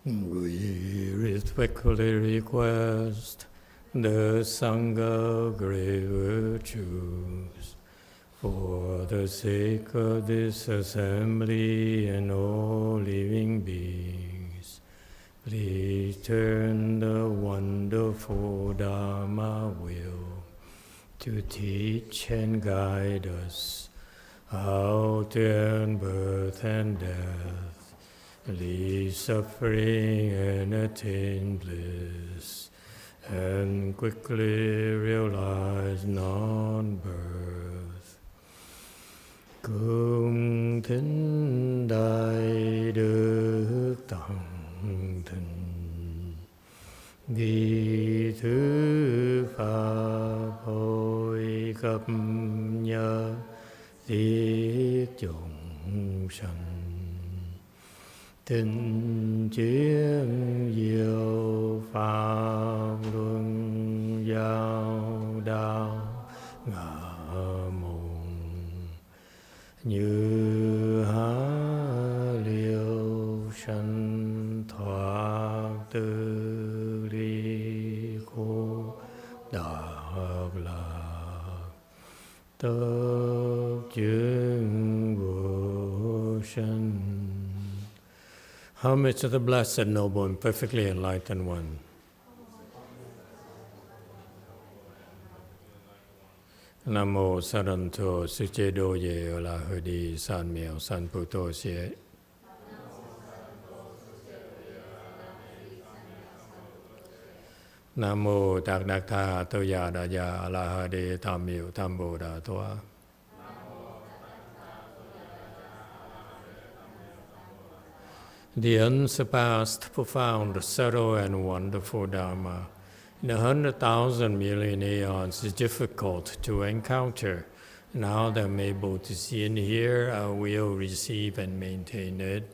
We respectfully request the Sangha great virtues for the sake of this assembly and all living beings. Please turn the wonderful Dharma wheel to teach and guide us how to end birth and death, leave suffering and attain bliss, and quickly realize non-birth. Cung thính đại đức tăng thịnh, ghi thứ pháp hội cập nhật thiết chúng sanh. Tình chuyên diệu pháp luân giao đạo ngã môn, như há liêu sanh thoát từ ly khổ đắc lạc, tập chứng vô sanh. Homage to the Blessed, Noble, and Perfectly Enlightened One. Nam mô Saranto Suchedoye Ola Hudi San Miao San Puto Sie. Nam mô Tạc Đạc Tha Tô Ya Đà Ya Ola Hudi Tam Miao Tam Bồ Đà Toa. The unsurpassed, profound, subtle, and wonderful Dharma in 100,000 million aeons is difficult to encounter. Now that I'm able to see and hear, I will receive and maintain it.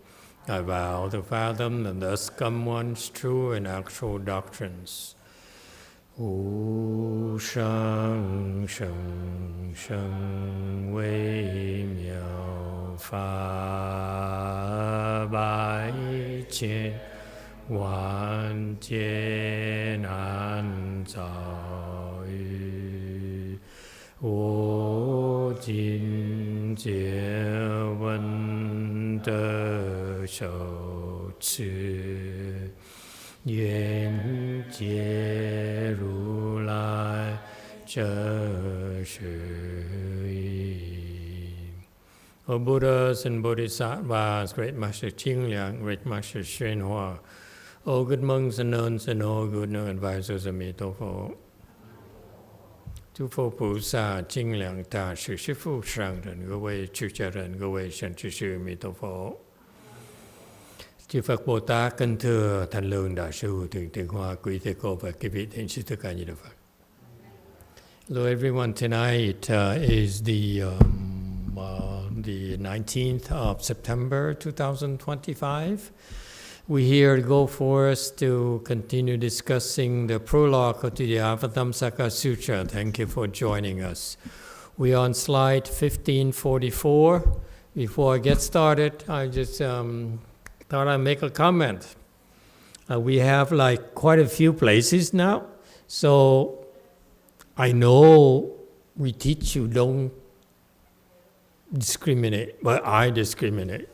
I vow to fathom and thus come one's true and actual doctrines. Wu shang sheng sheng wei miao fa bai qian wan jie nan zao yu wo jin jie wen de shou ci Yuan Jie Ru Lai Zhe Shi Yi. O Buddhas and Bodhisattvas, Great Master Qing Liang, Great Master YongHua, all good monks and nuns, and all good non advisors of Emitofuo. 诸佛菩萨、精良大士、师父上人、各位出家人、各位善知识、弥陀佛。Chư Phật Bồ Tát kính thưa Thanh Lương Đại sư Thượng Tịnh Hoa, quý thầy cô và quý vị thiện sư tất cả như Đức Phật. Hello everyone, tonight is the 19th of September 2025. We're here to go for us to continue discussing the prologue to the Avatamsaka Sutra. Thank you for joining us. We're on slide 1544. Before I get started, I just thought I'd make a comment. We have like quite a few places now, so I know we teach you don't discriminate, but I discriminate.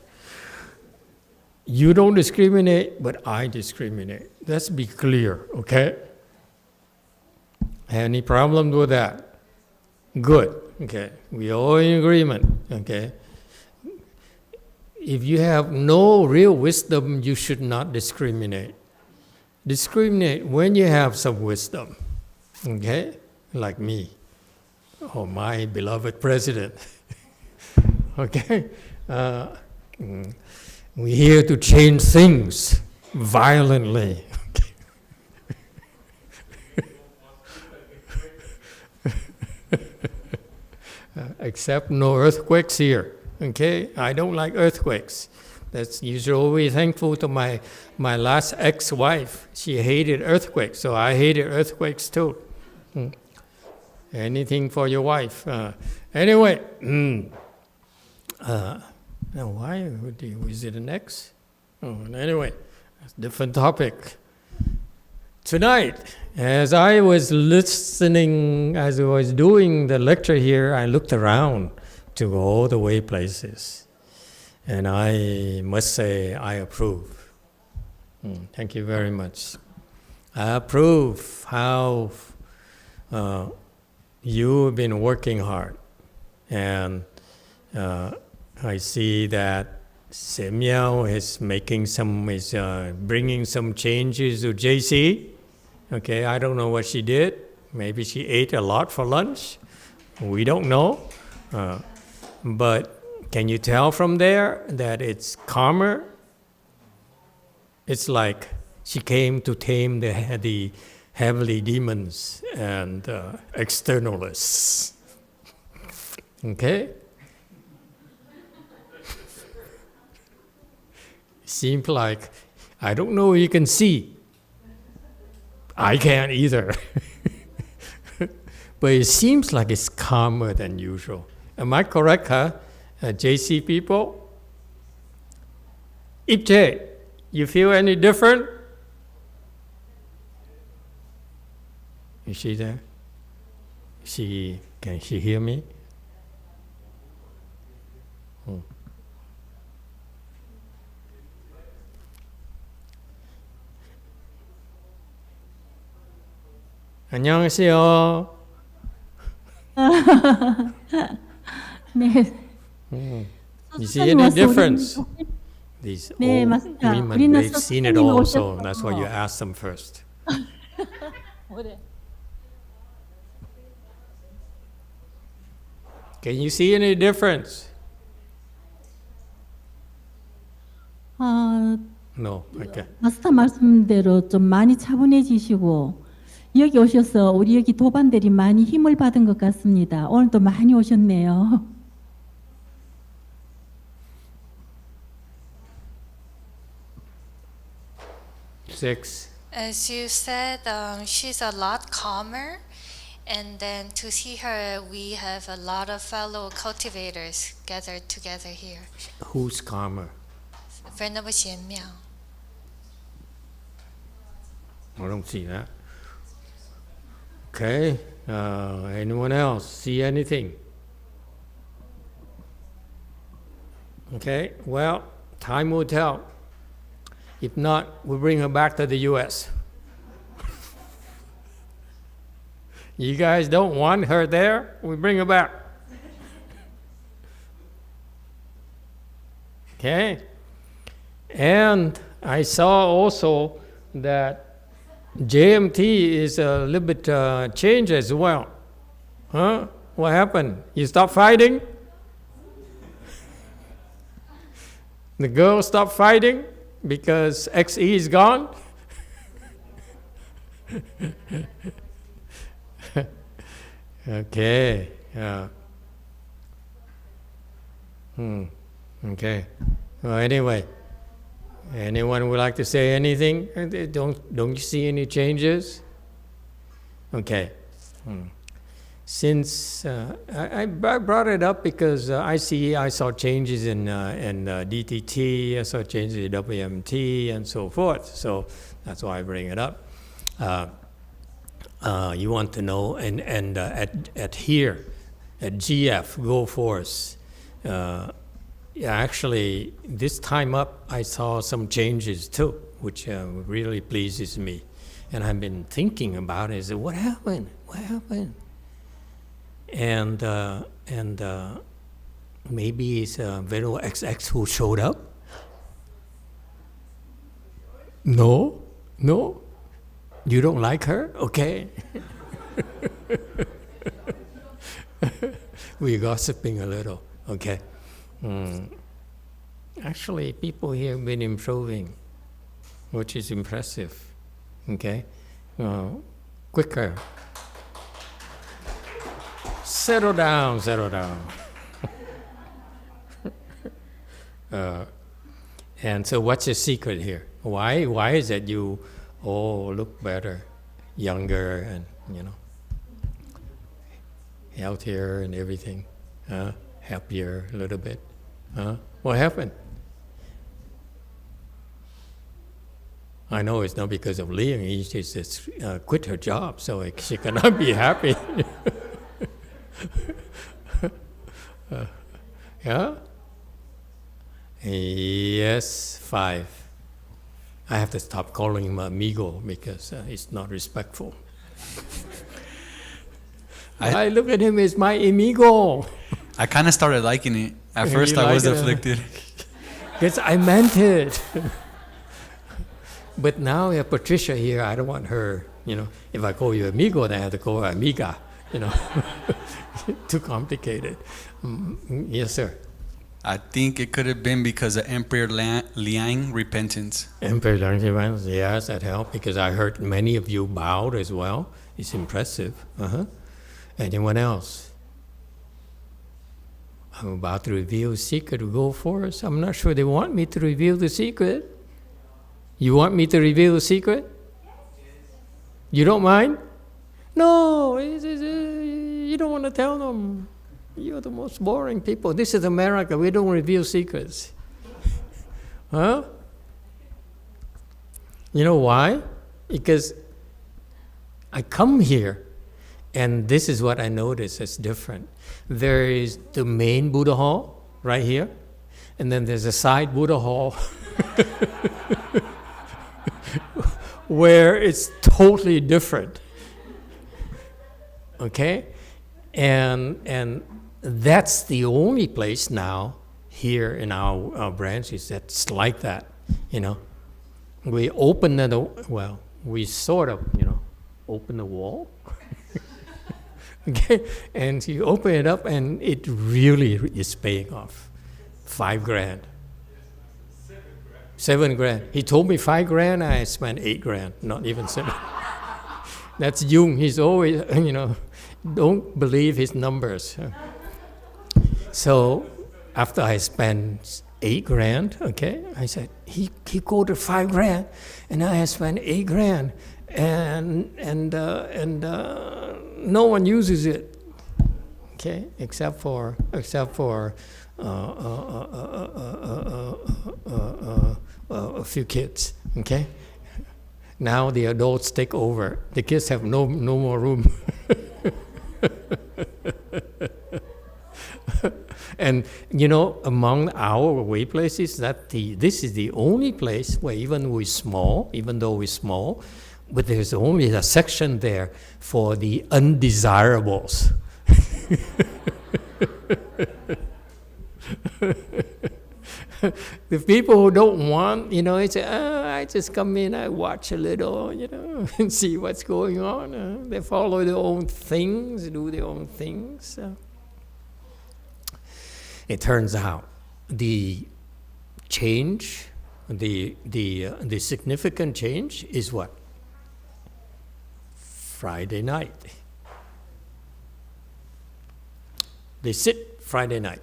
You don't discriminate, but I discriminate. Let's be clear, okay? Any problem with that? Good, okay? We all in agreement, okay? If you have no real wisdom, you should not discriminate. Discriminate when you have some wisdom, okay? Like me, or my beloved president, okay? We're here to change things violently. Except no earthquakes here. Okay, I don't like earthquakes. That's usually always thankful to my last ex-wife. She hated earthquakes, so I hated earthquakes too. Anything for your wife. Anyway, now why is it an X? Oh, anyway, different topic. Tonight, as I was listening, as I was doing the lecture here, I looked around to all the way places. And I must say, I approve. Thank you very much. I approve how you have been working hard. And I see that Semyao is bringing some changes to JC. Okay, I don't know what she did. Maybe she ate a lot for lunch. We don't know. But can you tell from there that it's calmer? It's like she came to tame the heavenly demons and externalists. Okay? Seems like, I don't know if you can see. I can't either. But it seems like it's calmer than usual. Am I correct, huh? JC people? Ipche, you feel any different? Is she there? Can she hear me? 안녕하세요. 네. You see any difference? These 네, old 맞습니다. women, 우리는 they've seen it 스승님이 all, so 오셔서 that's why you ask them first. Can you see any difference? No. Okay. 마스터 말씀대로 좀 많이 차분해지시고 여기 오셔서 우리 여기 도반들이 많이 힘을 받은 것 같습니다. 오늘도 많이 오셨네요. Six. As you said, she's a lot calmer, and then to see her, we have a lot of fellow cultivators gathered together here. Who's calmer? Venerable Xianmiao. I don't see that. Okay. Anyone else see anything? Okay. Well, time will tell. If not, we'll bring her back to the U.S. You guys don't want her there? We bring her back. Okay? And I saw also that JMT is a little bit changed as well. Huh? What happened? You stopped fighting? The girls stopped fighting because XE is gone? Okay. Okay. Well, anyway, anyone would like to say anything? Don't you see any changes? Okay. Since I brought it up because I saw changes in DTT, I saw changes in WMT, and so forth. So that's why I bring it up. You want to know, and at here, at GF, Go Force, actually, this time up, I saw some changes too, which really pleases me. And I've been thinking about it. I said, what happened? What happened? And maybe it's Vero XX who showed up? No? You don't like her? Okay. We're gossiping a little. Okay. Actually, people here have been improving, which is impressive. Okay? Quicker. Settle down. And so what's the secret here? Why is it you look better, younger, and healthier and everything? Happier a little bit. What happened? I know it's not because of Liang. She just quit her job, so she cannot be happy. Yeah? Yes, 5. I have to stop calling him amigo because it's not respectful. I look at him as my amigo. I kind of started liking it. At first I was afflicted. Because I meant it. But now we have Patricia here. I don't want her, if I call you amigo, then I have to call her amiga, Too complicated. Yes, sir. I think it could have been because of Emperor Liang repentance. Emperor Liang repentance, yes, that helped because I heard many of you bowed as well. It's impressive. Anyone else? I'm about to reveal a secret. Go for us. I'm not sure they want me to reveal the secret. You want me to reveal the secret? You don't mind? No, you don't want to tell them. You're the most boring people. This is America. We don't reveal secrets. Huh? You know why? Because I come here, and this is what I notice is different. There is the main Buddha hall right here, and then there's a side Buddha hall where it's totally different. Okay? And that's the only place now here in our branches that's like that, We open we sort of, open the wall. Okay? And you open it up and it really is paying off. $5,000. $7,000. He told me $5,000, I spent $8,000, not even 7. That's Jung. He's always, don't believe his numbers. So after I spent $8,000, okay, I said, he quoted $5,000, and I had spent $8,000, and no one uses it, okay, except for a few kids, okay. Now the adults take over. The kids have no more room. And among our way places, this is the only place where even though we're small, but there's only a section there for the undesirables. The people who don't want, they say, I just come in, I watch a little, and see what's going on. They follow their own things, do their own things. It turns out the change, the significant change is what? Friday night. They sit Friday night.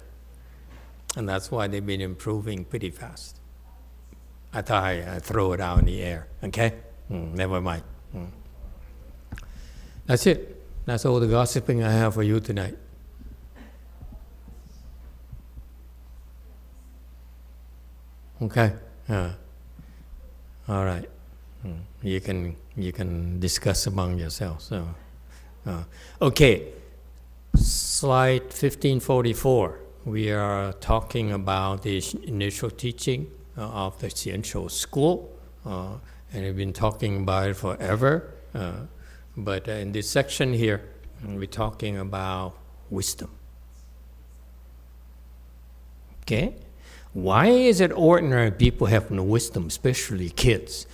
And that's why they've been improving pretty fast. I thought I'd throw it out in the air, okay? Never mind. That's it. That's all the gossiping I have for you tonight. Okay? All right. You can discuss among yourselves. Okay. Slide 1544. We are talking about the initial teaching of the Xianshou school, and we've been talking about it forever. But in this section here, we're talking about wisdom. Okay? Why is it ordinary people have no wisdom, especially kids?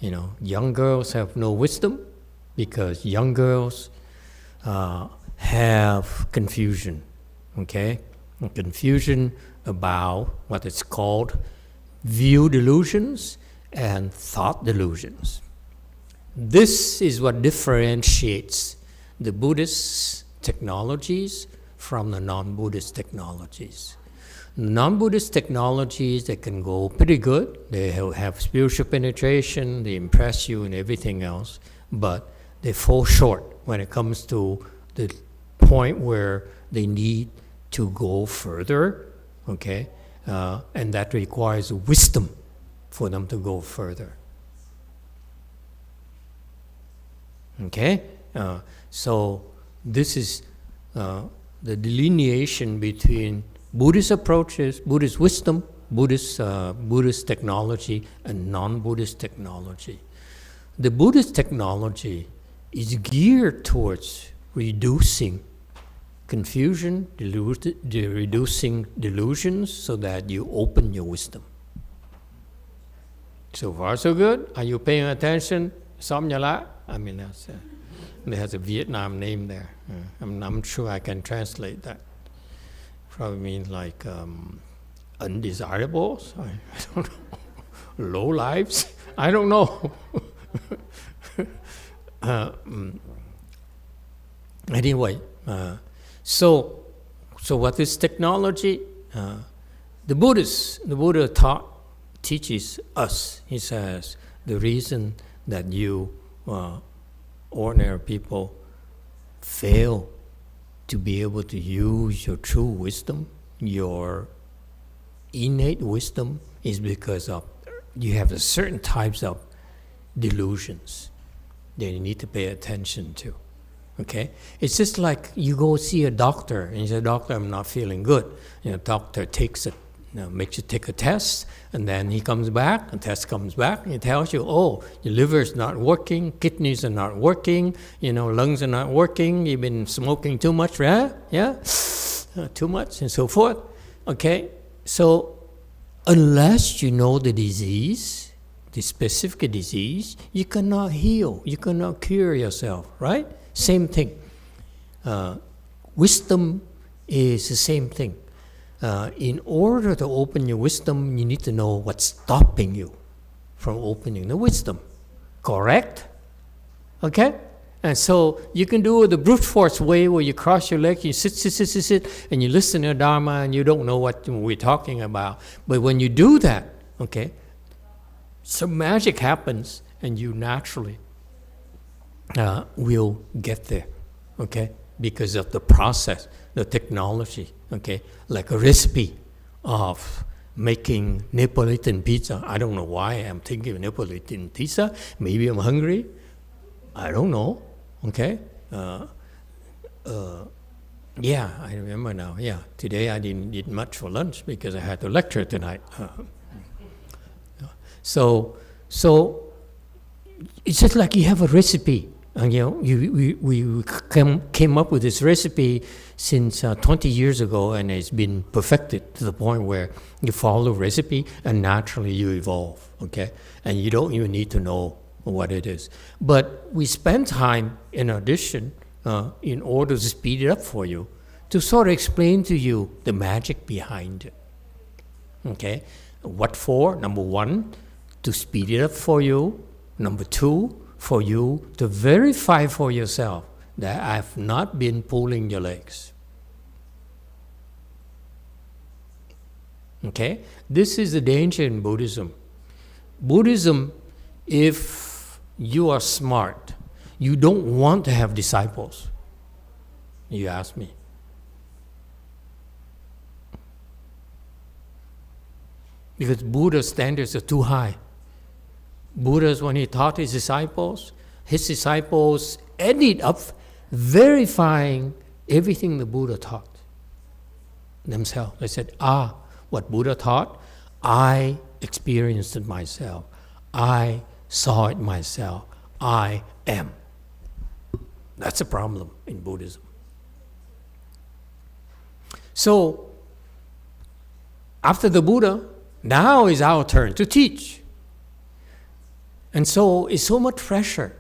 Young girls have no wisdom because young girls have confusion. Okay? Confusion about what is called view delusions and thought delusions. This is what differentiates the Buddhist technologies from the non-Buddhist technologies. Non-Buddhist technologies, they can go pretty good. They have spiritual penetration, they impress you and everything else, but they fall short when it comes to the point where they need to go further, okay? And that requires wisdom for them to go further. Okay? So this is the delineation between Buddhist approaches, Buddhist wisdom, Buddhist technology, and non-Buddhist technology. The Buddhist technology is geared towards reducing confusion, reducing delusions, so that you open your wisdom. So far, so good. Are you paying attention? Samnyala? I mean, it has a Vietnam name there. I'm sure I can translate that. Probably means like undesirables. I don't know. Low lives. I don't know. Anyway, so what is technology? The Buddha teaches us. He says the reason that you ordinary people fail to be able to use your true wisdom, your innate wisdom, is because of you have a certain types of delusions that you need to pay attention to. Okay? It's just like you go see a doctor and you say, "Doctor, I'm not feeling good." Doctor makes you take a test, and then he comes back, the test comes back, and he tells you, "Oh, your liver's not working, kidneys are not working, lungs are not working, you've been smoking too much, too much," and so forth. Okay? So unless you know the disease, the specific disease, you cannot heal, you cannot cure yourself, right? Same thing. Wisdom is the same thing. In order to open your wisdom, you need to know what's stopping you from opening the wisdom. Correct? Okay? And so you can do it the brute force way where you cross your legs, you sit, and you listen to Dharma and you don't know what we're talking about. But when you do that, okay, some magic happens and you naturally will get there, okay? Because of the process, the technology, okay? Like a recipe of making Neapolitan pizza. I don't know why I'm thinking of Neapolitan pizza. Maybe I'm hungry. I don't know, okay? Yeah, I remember now. Yeah, today I didn't eat much for lunch because I had to lecture tonight. So it's just like you have a recipe. And we came up with this recipe since 20 years ago, and it's been perfected to the point where you follow the recipe and naturally you evolve, okay? And you don't even need to know what it is. But we spend time, in addition, in order to speed it up for you, to sort of explain to you the magic behind it, okay? What for? Number one, to speed it up for you. Number two, for you to verify for yourself that I've not been pulling your legs. Okay? This is the danger in Buddhism. Buddhism, if you are smart, you don't want to have disciples. You ask me. Because Buddha's standards are too high. Buddha, when he taught his disciples ended up verifying everything the Buddha taught themselves. They said, what Buddha taught, I experienced it myself. I saw it myself. I am. That's a problem in Buddhism. So, after the Buddha, now is our turn to teach. And so it's so much pressure.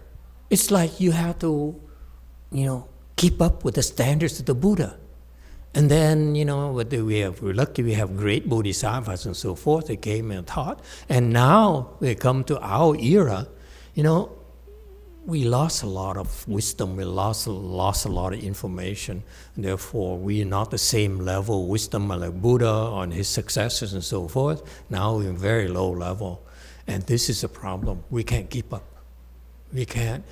It's like you have to, keep up with the standards of the Buddha. And then, we're lucky we have great bodhisattvas and so forth that came and taught. And now we come to our era, we lost a lot of wisdom. We lost a lot of information. Therefore, we are not the same level of wisdom like Buddha and his successors and so forth. Now we're very low level. And this is a problem. We can't keep up. We can't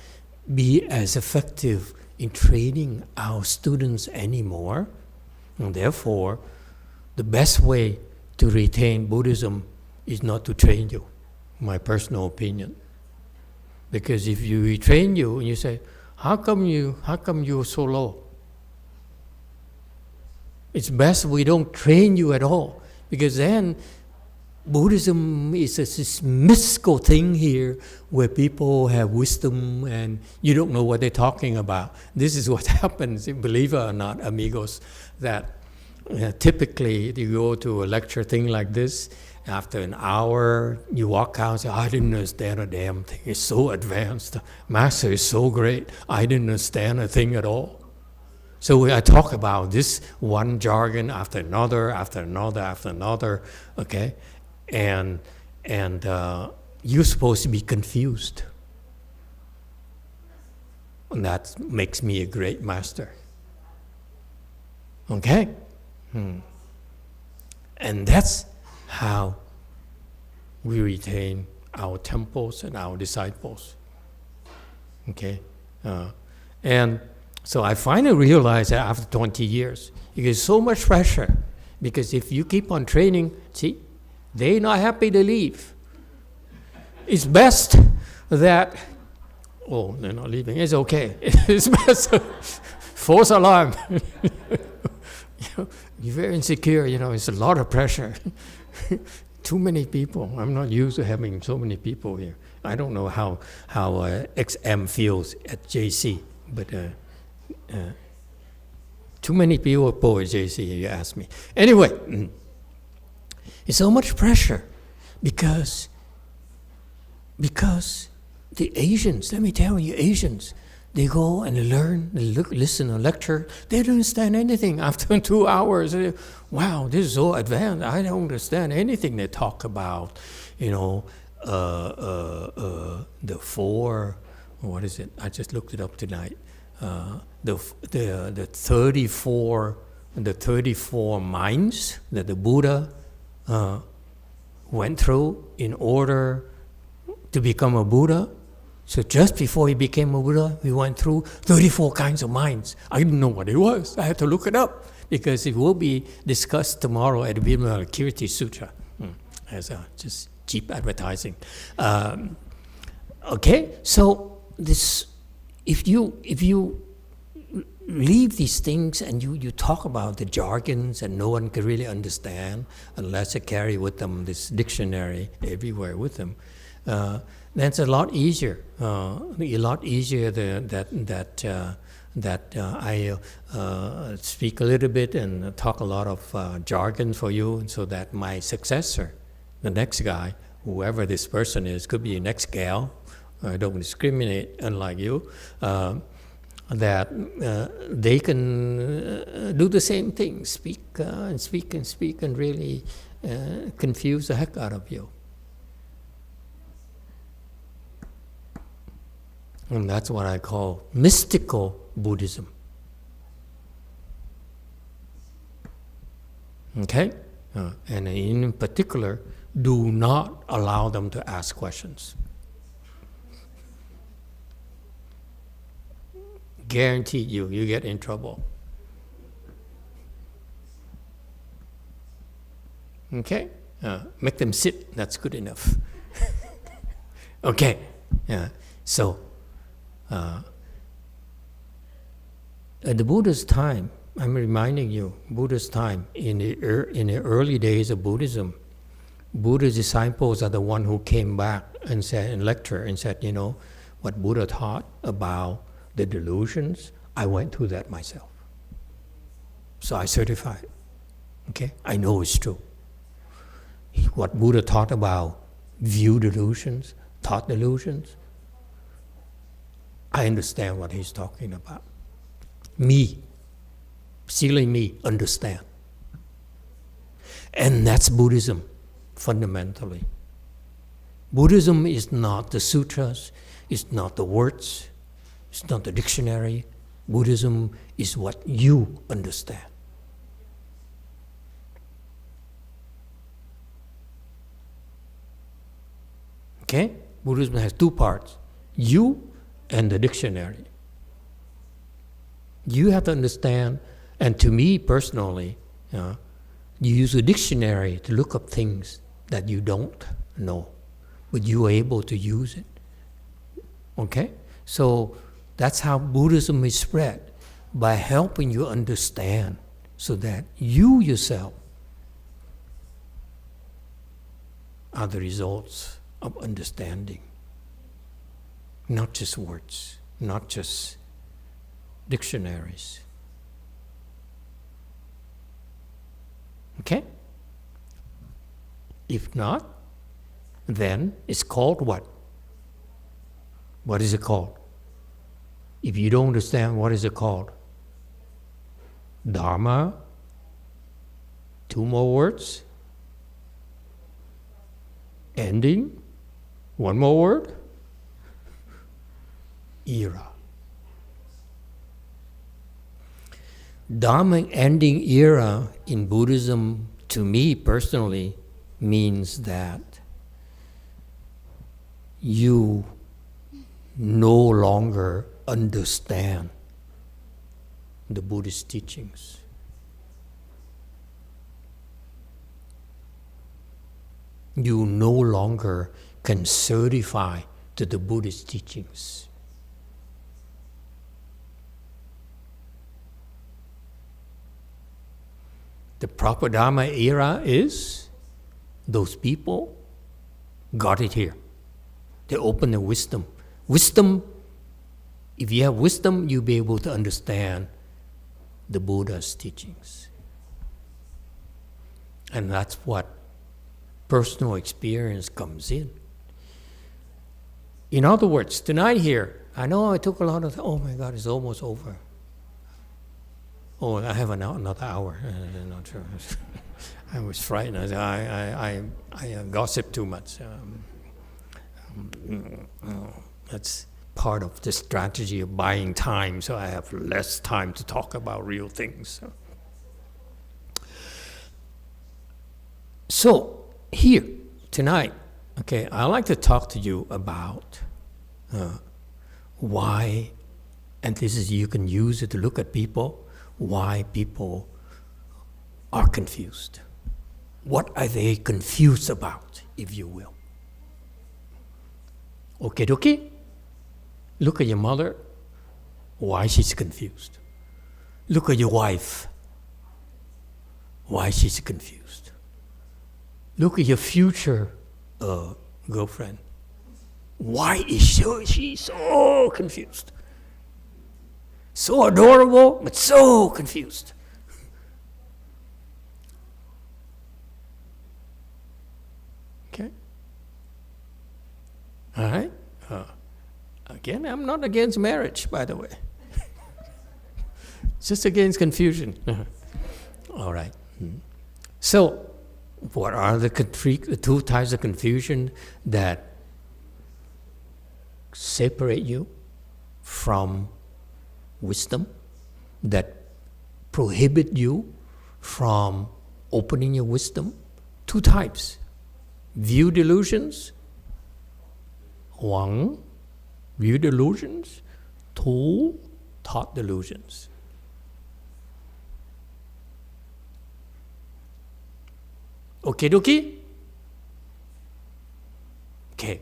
be as effective in training our students anymore. And therefore, the best way to retain Buddhism is not to train you, my personal opinion. Because if you retrain you and you say, how come you're so low? It's best we don't train you at all, because then Buddhism is this mystical thing here where people have wisdom and you don't know what they're talking about. This is what happens, believe it or not, amigos, that typically you go to a lecture thing like this, after an hour you walk out and say, I didn't understand a damn thing. It's so advanced. Master is so great. I didn't understand a thing at all. So I talk about this one jargon after another, after another, after another, okay? And you're supposed to be confused. And that makes me a great master. Okay? And that's how we retain our temples and our disciples. Okay? And so I finally realized that after 20 years, you get so much pressure, because if you keep on training, see, they're not happy to leave. It's best that, oh, they're not leaving, it's okay. It's best, false alarm. You're very insecure, it's a lot of pressure. Too many people. I'm not used to having so many people here. I don't know how XM feels at JC, but too many people at JC, you ask me. Anyway, it's so much pressure because the Asians, let me tell you, Asians, they go and learn, they listen to a lecture, they don't understand anything. After 2 hours, wow, this is so advanced, I don't understand anything they talk about. The four, what is it? I just looked it up tonight. The 34 minds that the Buddha went through in order to become a Buddha. So just before he became a Buddha, he went through 34 kinds of minds. I didn't know what it was. I had to look it up, because it will be discussed tomorrow at the Vimalakirti Sutra as just cheap advertising. Okay, so this, if you leave these things and you talk about the jargons and no one can really understand unless they carry with them this dictionary everywhere with them, then it's a lot easier. That I speak a little bit and talk a lot of jargon for you, so that my successor, the next guy, whoever this person is, could be the next gal, I don't discriminate, unlike you, that they can do the same thing, speak and really confuse the heck out of you. And that's what I call mystical Buddhism. Okay? And in particular, do not allow them to ask questions. Guaranteed you get in trouble. Okay? Make them sit, that's good enough. Okay. So, at the Buddha's time, I'm reminding you, Buddha's time, in the early days of Buddhism, Buddha's disciples are the one who came back and said, in lecture, and said, what Buddha taught about the delusions, I went through that myself. So I certify it. Okay? I know it's true. What Buddha taught about view delusions, thought delusions, I understand what he's talking about. Me, silly me, understand. And that's Buddhism, fundamentally. Buddhism is not the sutras, it's not the words, it's not the dictionary. Buddhism is what you understand. Okay? Buddhism has two parts, you and the dictionary. You have to understand, and to me personally, you use a dictionary to look up things that you don't know, but you are able to use it. Okay? So That's how Buddhism is spread, by helping you understand so that you yourself are the results of understanding. Not just words, not just dictionaries. Okay? If not, then it's called what? What is it called? If you don't understand, what is it called? Dharma. 2 more words. Ending. 1 more word. Era. Dharma ending era in Buddhism, to me personally, means that you no longer understand the Buddhist teachings. You no longer can certify to the Buddhist teachings. The proper Dharma era is those people got it here. They open their wisdom. Wisdom, if you have wisdom, you'll be able to understand the Buddha's teachings. And that's what personal experience comes in. In other words, tonight here, I know I took a lot of, oh my God, it's almost over. Oh, I have another hour. I'm not sure. I was frightened. I gossip too much. That's part of the strategy of buying time, so I have less time to talk about real things. So here, tonight, okay, I'd like to talk to you about why, and this is, you can use it to look at people, why people are confused. What are they confused about, if you will? Okay, dokie? Look at your mother, why she's confused. Look at your wife, why she's confused. Look at your future girlfriend. Why is she so confused? So adorable, but so confused. Okay? All right? Again, I'm not against marriage, by the way. Just against confusion. All right. So, what are the 2 types of confusion that separate you from wisdom, that prohibit you from opening your wisdom? 2 types. View delusions. 1. View delusions. 2. Thought delusions. Okay, dokie? Okay.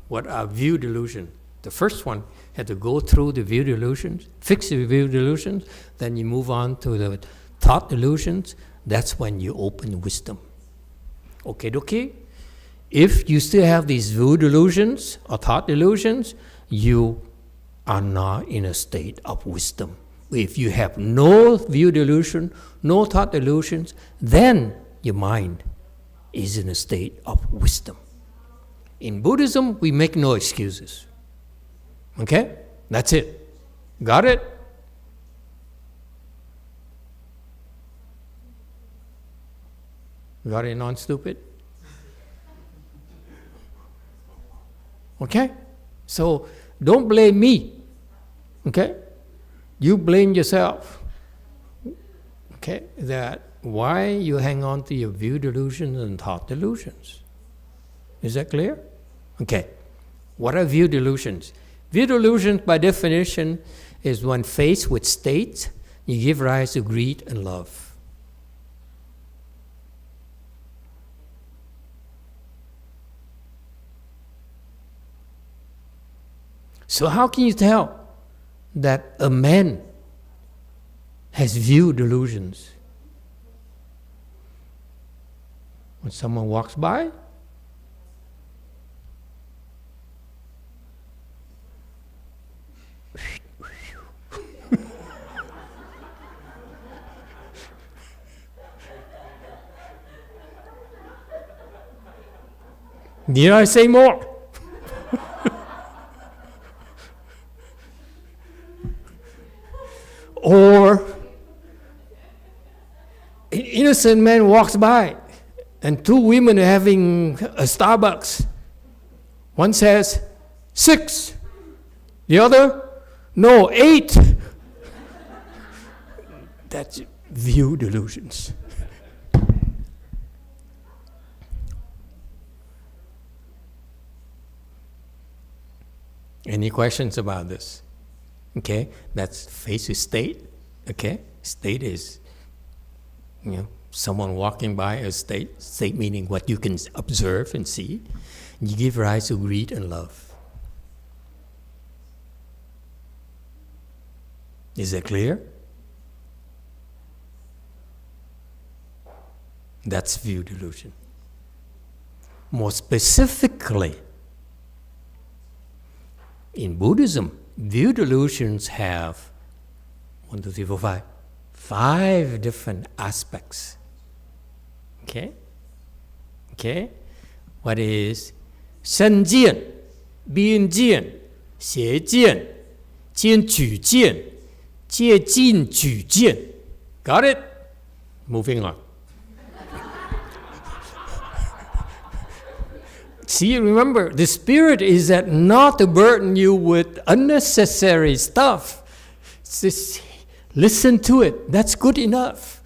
What are view delusions? The first one had to go through the view delusions, fix the view delusions, then you move on to the thought delusions. That's when you open wisdom. Okay, dokie? If you still have these view delusions or thought delusions, you are not in a state of wisdom. If you have no view delusion, no thought delusions, then your mind is in a state of wisdom. In Buddhism, we make no excuses. Okay? That's it. Got it? Got it, non-stupid? Okay? So, don't blame me. Okay? You blame yourself. Okay? That why you hang on to your view delusions and thought delusions. Is that clear? Okay. What are view delusions? View delusions, by definition, is when faced with states, you give rise to greed and love. So how can you tell that a man has view delusions? When someone walks by, did I say more? Or an innocent man walks by and two women are having a Starbucks. One says, 6. The other, no, 8. That's view delusions. Any questions about this? Okay, that's face state. Okay, state is, someone walking by a state. State meaning what you can observe and see. You give rise to greed and love. Is that clear? That's view delusion. More specifically, in Buddhism, view delusions have 1, 2, 3, 4, 5. 5 different aspects. Okay? Okay? What is 身见, 边见, 邪见, 兼取见, 接近举见. Got it? Moving on. See, remember, the spirit is that not to burden you with unnecessary stuff. Just listen to it. That's good enough.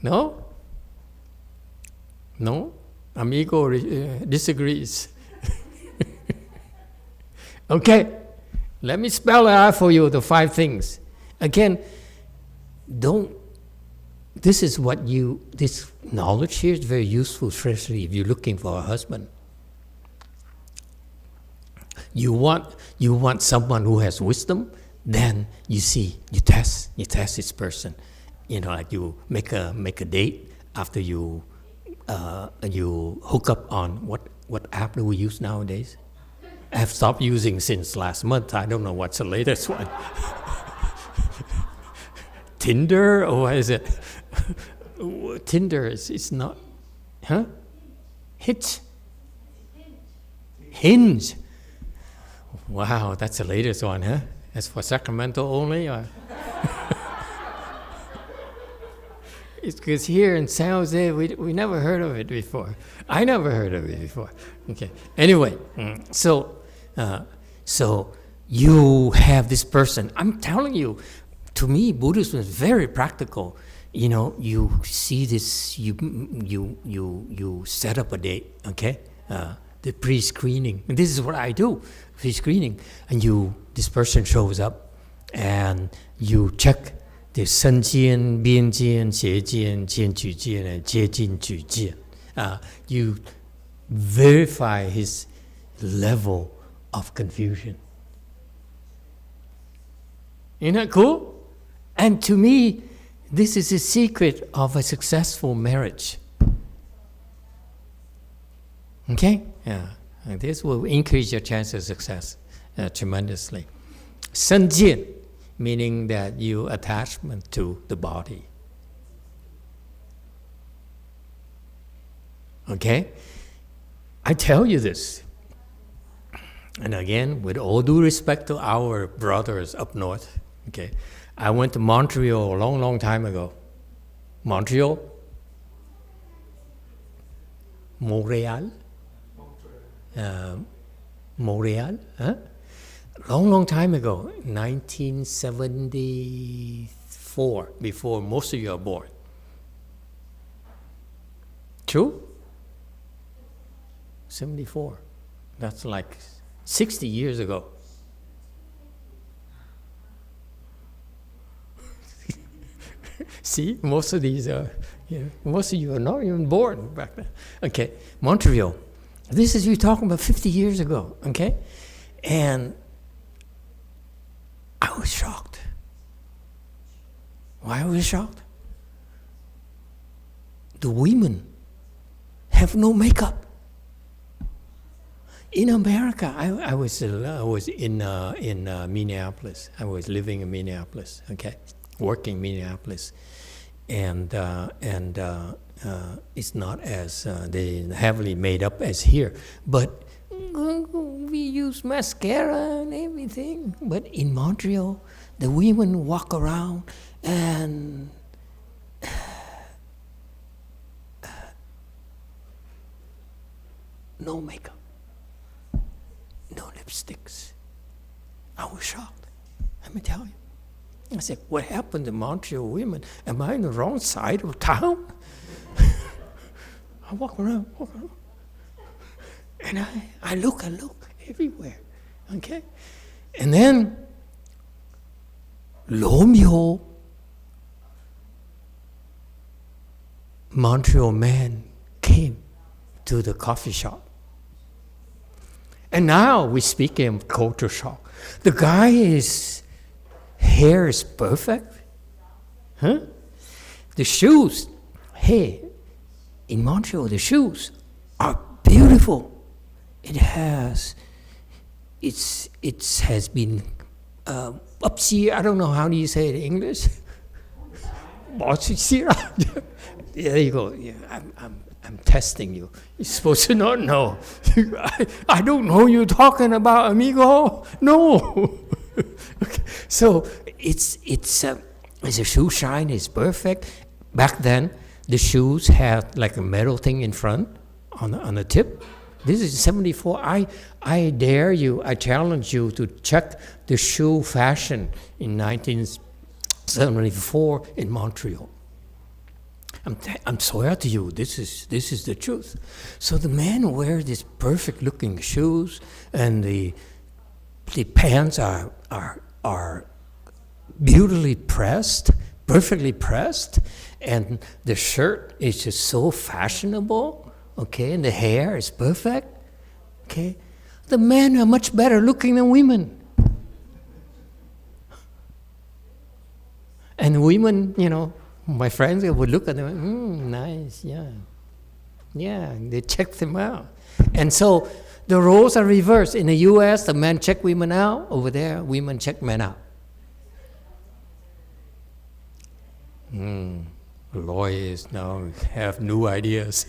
No? No? Amigo disagrees. Okay, let me spell it out for you, the 5 things. Again, this knowledge here is very useful, especially if you're looking for a husband. You want someone who has wisdom, then you test this person. Like you make a date after you hook up on what app do we use nowadays? I have stopped using since last month. I don't know what's the latest one. Tinder, or what is it? Tinder is not, huh? Hinge. Wow, that's the latest one, huh? That's for Sacramento only? Or? It's because here in San Jose, we never heard of it before. I never heard of it before. Okay. Anyway, so you have this person. I'm telling you, to me, Buddhism is very practical. You see this, you set up a date, okay? The pre-screening. And this is what I do, pre-screening. And this person shows up, and you check the 身见, 边见, 邪见, 兼取见, and 接近取见. You verify his level of confusion. Isn't that cool? And to me, this is the secret of a successful marriage. Okay? Yeah. And this will increase your chance of success tremendously. 身见, meaning that you attachment to the body. Okay? I tell you this. And again, with all due respect to our brothers up north, okay, I went to Montreal a long, long time ago. Montreal? Montreal? Montreal? Huh? Long, long time ago, 1974, before most of you are born. True? 74. That's like 60 years ago. See, most of these are, most of you are not even born back then. Okay, Montreal. This is you talking about 50 years ago, okay? And I was shocked. Why was I shocked? The women have no makeup. In America, I was in Minneapolis. I was living in Minneapolis, okay, working in Minneapolis, and it's not as they heavily made up as here, but we use mascara and everything. But in Montreal, the women walk around and no makeup. No lipsticks. I was shocked. Let me tell you. I said, what happened to Montreal women? Am I in the wrong side of town? I walk around. And I look everywhere. Okay? And then, lo and behold, Montreal man came to the coffee shop. And now we speak in culture shock. The guy's hair is perfect. Huh? The shoes, hey, in Montreal, the shoes are beautiful. It has been upsy. I don't know how do you say it in English. There you go. Yeah, I'm testing you. You're supposed to not know. I don't know you're talking about, amigo. No. Okay. So it's the shoe shine is perfect. Back then, the shoes had like a metal thing in front on the tip. This is 74. I dare you, I challenge you to check the shoe fashion in 1974 in Montreal. I'm swear to you, this is the truth. So the men wear these perfect looking shoes, and the pants are beautifully pressed, perfectly pressed, and the shirt is just so fashionable, okay, and the hair is perfect, okay. The men are much better looking than women. And women, you know, my friends would look at them, nice, yeah. Yeah, they check them out. And so the roles are reversed. In the US, the men check women out. Over there, women check men out. Lawyers now have new ideas.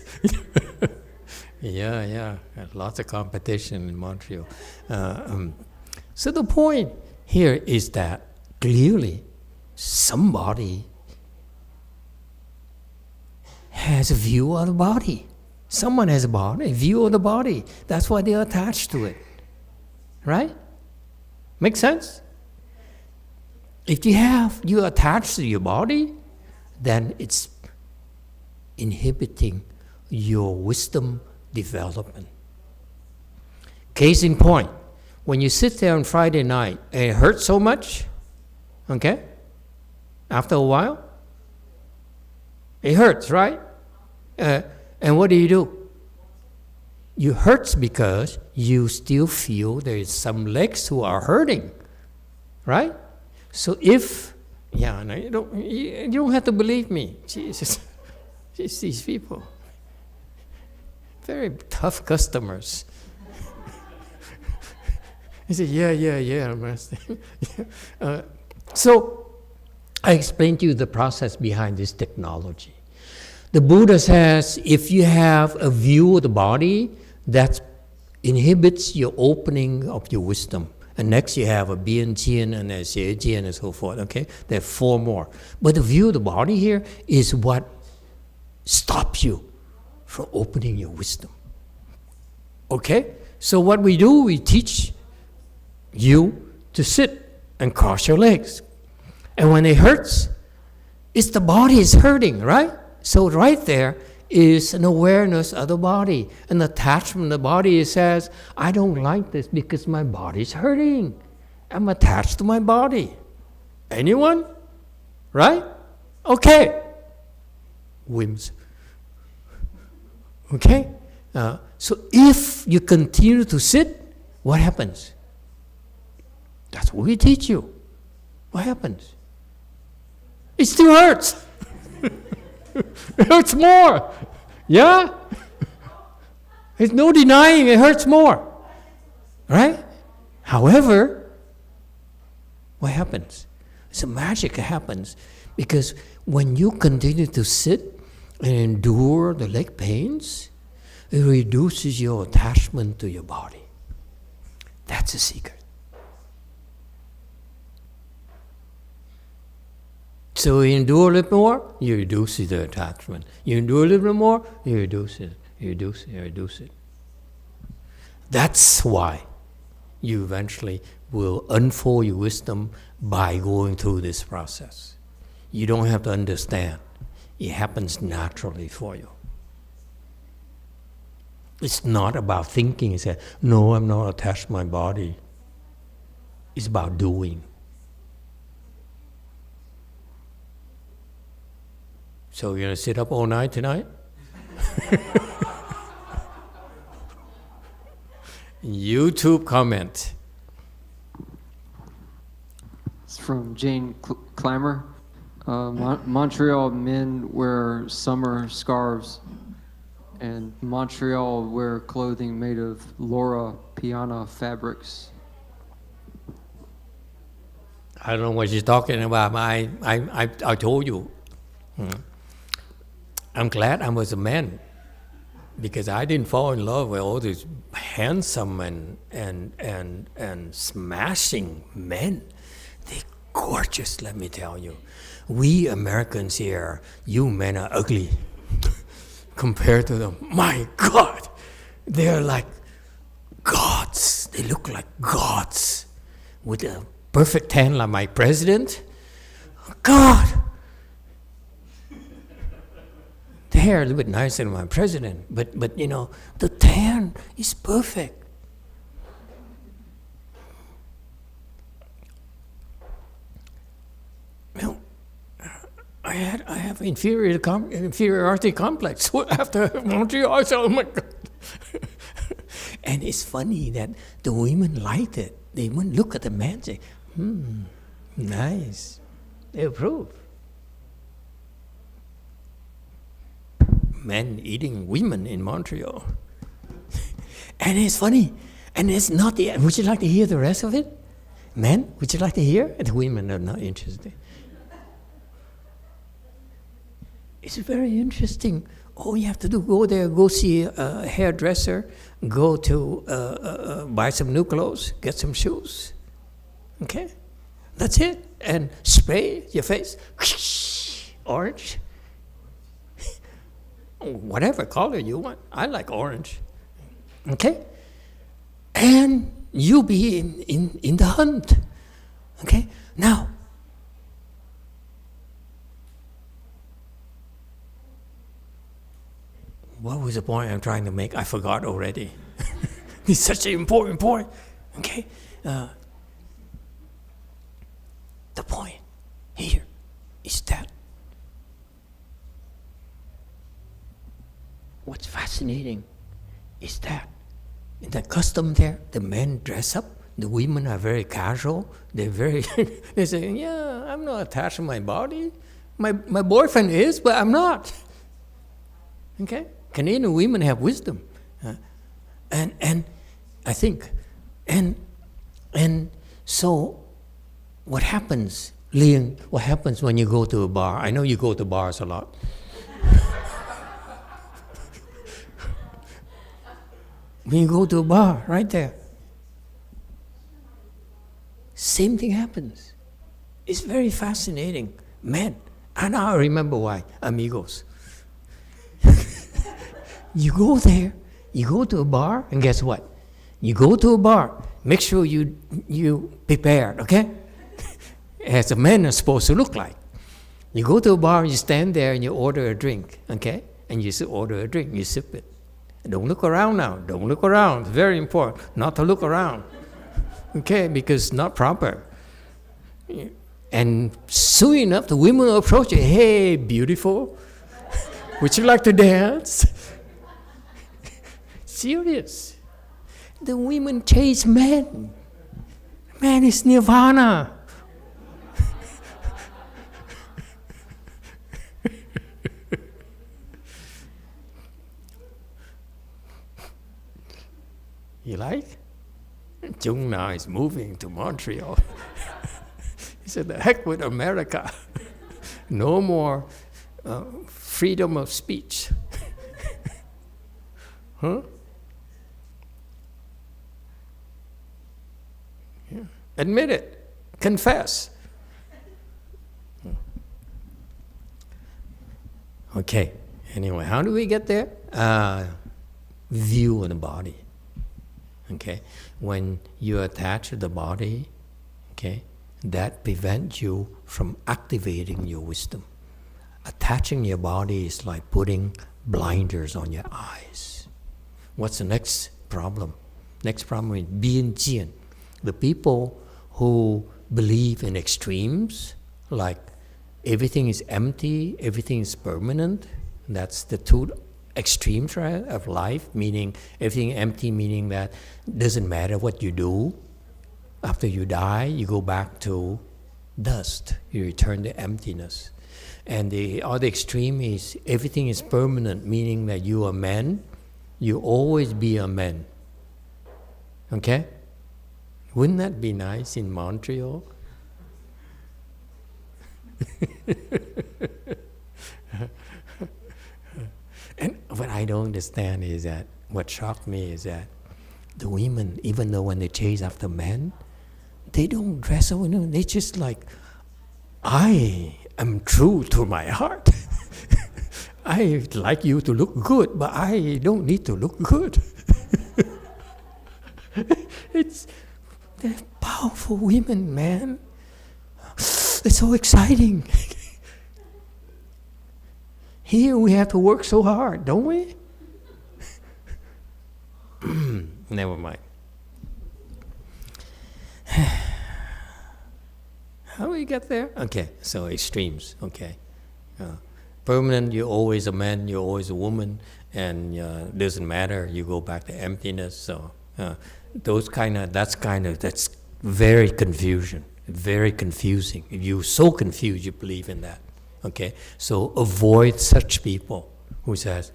Yeah, lots of competition in Montreal. So the point here is that clearly somebody has a view of the body. Someone has a view of the body. That's why they're attached to it. Right? Make sense? If you're attached to your body, then it's inhibiting your wisdom development. Case in point, when you sit there on Friday night and it hurts so much, okay? After a while, it hurts, right? And what do? You hurts because you still feel there is some legs who are hurting, right? So if, no, you don't have to believe me. Jesus, it's these people, very tough customers. He said, yeah, Master. So I explained to you the process behind this technology. The Buddha says, if you have a view of the body, that inhibits your opening of your wisdom. And next you have a Bian Jian and a Xie Jian and so forth, okay? There are 4 more. But the view of the body here is what stops you from opening your wisdom. Okay? So what we do, we teach you to sit and cross your legs. And when it hurts, it's the body is hurting, right? So right there is an awareness of the body. An attachment of the body says, I don't like this because my body's hurting. I'm attached to my body. Anyone? Right? Okay. Whims. Okay? So if you continue to sit, what happens? That's what we teach you. What happens? It still hurts. It hurts more. Yeah? There's no denying it hurts more. Right? However, what happens? Some magic happens because when you continue to sit and endure the leg pains, it reduces your attachment to your body. That's the secret. So you endure a little more, you reduce the attachment. You endure a little bit more, you reduce it, you reduce it, you reduce it. That's why you eventually will unfold your wisdom by going through this process. You don't have to understand. It happens naturally for you. It's not about thinking and say, no, I'm not attached to my body. It's about doing. So you're going to sit up all night tonight? YouTube comment. It's from Jane Clammer. Montreal men wear summer scarves, and Montreal wear clothing made of Laura Piana fabrics. I don't know what she's talking about, but I told you. I'm glad I was a man, because I didn't fall in love with all these handsome and smashing men. They're gorgeous, let me tell you. We Americans here, you men are ugly compared to them. My God, they're like gods. They look like gods with a perfect tan like my president. God. The hair a little bit nicer than my president, but you know, the tan is perfect. Well, I have inferiority complex after Montreal. I said, oh my God. And it's funny that the women liked it. They wouldn't look at the man and say, nice. They approve. Men eating women in Montreal. And it's funny. And it's not the... Would you like to hear the rest of it? Men, would you like to hear? The women are not interested. It's very interesting. All you have to do, go there, go see a hairdresser, go to buy some new clothes, get some shoes. Okay? That's it. And spray your face. Orange. Whatever color you want. I like orange. Okay? And you'll be in the hunt. Okay? Now, what was the point I'm trying to make? I forgot already. It's such an important point. Okay? The point here is that what's fascinating is that in the custom there, the men dress up, the women are very casual. They're very, they say, yeah, I'm not attached to my body. My boyfriend is, but I'm not. Okay? Canadian women have wisdom. And I think, and so what happens, Liang, what happens when you go to a bar? I know you go to bars a lot. When you go to a bar, right there, same thing happens. It's very fascinating. Man, and I remember why, amigos. You go there, you go to a bar, and guess what? You go to a bar, make sure you prepared, okay? As a man is supposed to look like. You go to a bar, you stand there, and you order a drink, okay? And you order a drink, you sip it. Don't look around now. Don't look around. It's very important not to look around. Okay, because it's not proper. And soon enough, the women will approach you. Hey, beautiful. Would you like to dance? Serious. The women chase men. Man, it's nirvana. You like? Jung now is moving to Montreal. He said, the heck with America. No more freedom of speech. Huh? Yeah. Admit it. Confess. Okay. Anyway, how do we get there? View of the body. Okay. When you attach to the body, okay, that prevents you from activating your wisdom. Attaching your body is like putting blinders on your eyes. What's the next problem? Next problem is bian jian. The people who believe in extremes, like everything is empty, everything is permanent, that's the two extremes, right, of life, meaning everything empty, meaning that doesn't matter what you do. After you die, you go back to dust. You return to emptiness. And the other extreme is everything is permanent, meaning that you are man, you always be a man. Okay? Wouldn't that be nice in Montreal? And what I don't understand is that, what shocked me is that the women, even though when they chase after men, they don't dress up, they just like, I am true to my heart. I like you to look good, but I don't need to look good. They're powerful women, man. It's so exciting. Here we have to work so hard, don't we? Never mind. How do we get there? Okay, so extremes, okay. Permanent, you're always a man, you're always a woman, and doesn't matter, you go back to emptiness. So that's very confusion, very confusing. If you're so confused, you believe in that. Okay, so avoid such people who says,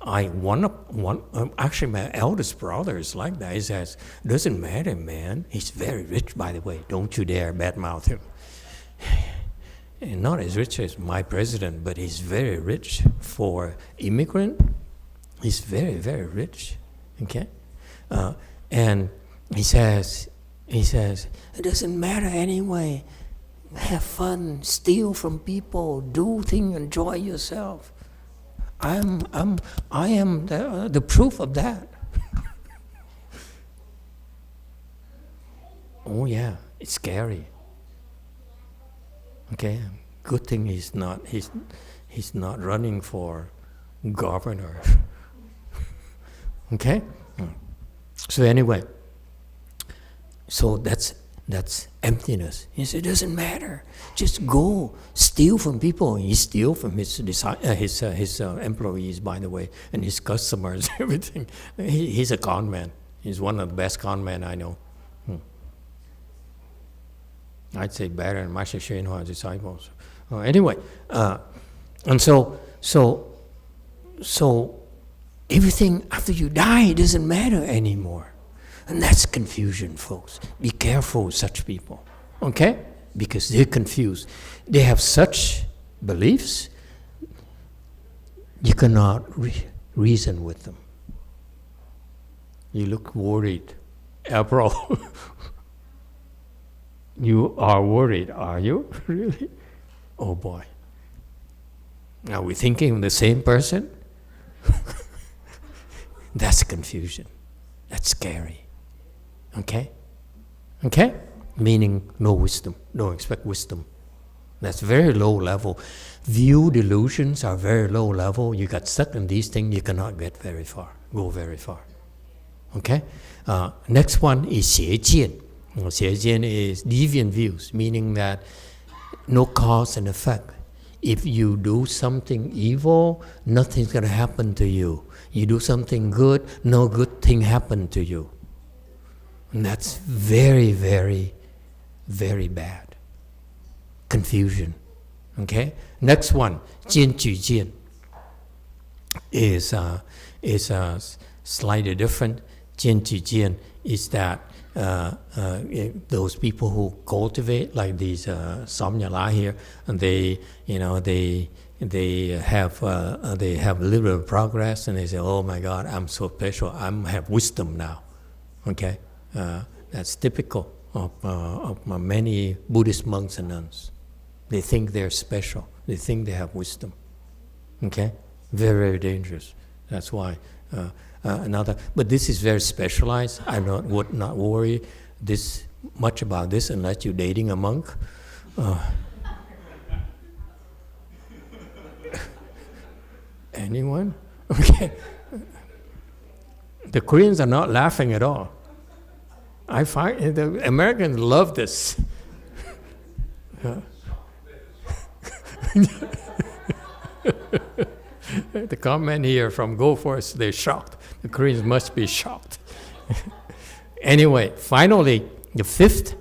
actually my eldest brother is like that. He says, doesn't matter, man. He's very rich, by the way. Don't you dare badmouth him. And not as rich as my president, but he's very rich for immigrant. He's very, very rich. Okay, and he says, it doesn't matter anyway. Have fun, steal from people, do things, enjoy yourself. I am the proof of that. Oh yeah, it's scary. Okay, good thing he's not running for governor. Okay, so anyway, so that's emptiness. He said, it doesn't matter. Just go steal from people. He steal from his employees, by the way, and his customers, everything. He's a con man. He's one of the best con men I know. I'd say better than Master Shenhua's disciples. Anyway, and so everything after you die doesn't matter anymore. And that's confusion, folks. Be careful with such people, okay? Because they're confused. They have such beliefs, you cannot reason with them. You look worried. April, you are worried, are you? Really? Oh boy. Are we thinking of the same person? That's confusion. That's scary. Okay? Okay? Meaning no wisdom. Don't expect wisdom. That's very low level. View delusions are very low level. You got stuck in these things, you cannot get very far, go very far. Okay? Next one is 邪见. 邪见 is deviant views, meaning that no cause and effect. If you do something evil, nothing's going to happen to you. You do something good, no good thing happen to you. And that's very, very very bad. Confusion. Okay? Next one, Jian Ju Jian, is slightly different. Jian Ju Jian is that those people who cultivate, like these Samyala here, and they have a little bit of progress, and they say, "Oh my God, I'm so special. I have wisdom now." Okay, that's typical of many Buddhist monks and nuns. They think they're special. They think they have wisdom. Okay, very, very dangerous. That's why but this is very specialized. I would not worry this much about this unless you're dating a monk. Anyone? Okay. The Koreans are not laughing at all. I find the Americans love this. The comment here from Go Force, they're shocked. The Koreans must be shocked. Anyway, finally, the fifth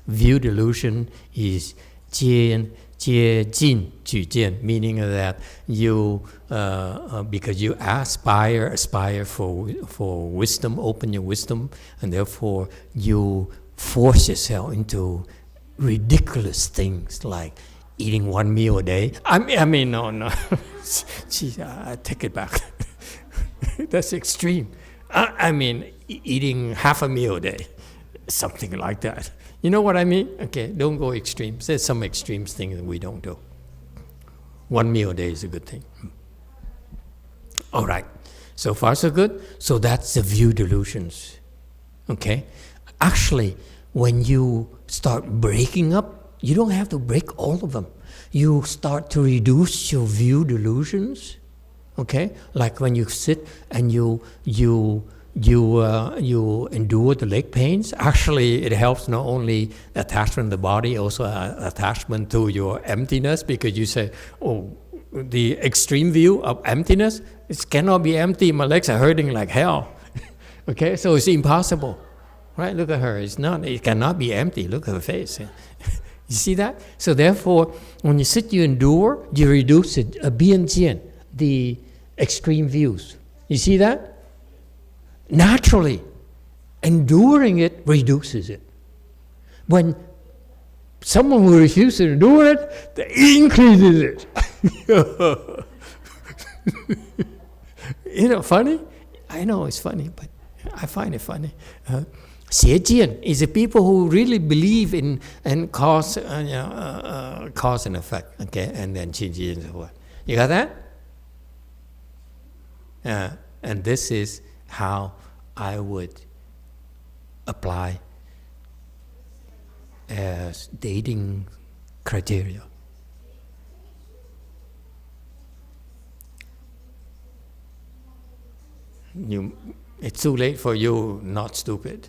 view delusion is Jie Jin Ju Jian, meaning that you, because you aspire for wisdom, open your wisdom, and therefore you force yourself into ridiculous things like eating one meal a day. I mean, no. Gee, I take it back. That's extreme. I mean, eating half a meal a day, something like that. You know what I mean? Okay, don't go extremes. There's some extreme things that we don't do. One meal a day is a good thing. All right, so far so good. So that's the view delusions. Okay, actually, when you start breaking up, you don't have to break all of them. You start to reduce your view delusions. Okay, like when you sit and you endure the leg pains. Actually, it helps not only attachment to the body, also attachment to your emptiness, because you say, oh, the extreme view of emptiness, it cannot be empty. My legs are hurting like hell. Okay, so it's impossible, right? Look at her. It cannot be empty. Look at her face. You see that? So therefore, when you sit, you endure, you reduce it. Bian jian, the extreme views. You see that? Naturally, enduring it reduces it. When someone who refuses to endure it, that increases it. You know, funny? I know it's funny, but I find it funny. Xie Jian is the people who really believe in cause and effect. Okay, and then Qin Jian and so on. You got that? And this is how I would apply as dating criteria. It's too late for you, not stupid.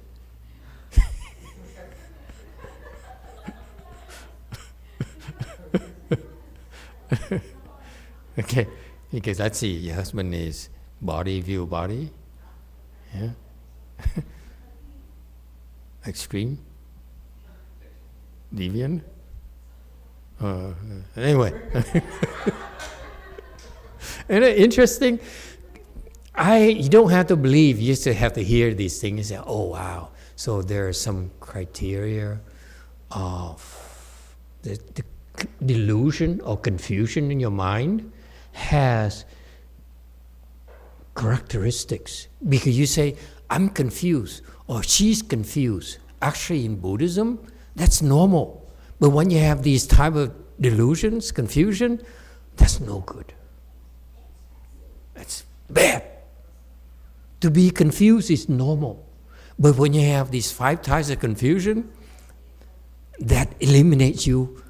Okay, because let's see, your husband is body, view body. Yeah. Extreme. Deviant. Anyway. And interesting. You don't have to believe, you just have to hear these things and say, oh wow. So there are some criteria of the delusion or confusion in your mind has characteristics. Because you say, I'm confused, or she's confused. Actually, in Buddhism, that's normal. But when you have these type of delusions, confusion, that's no good. That's bad. To be confused is normal. But when you have these 5 types of confusion, that eliminates you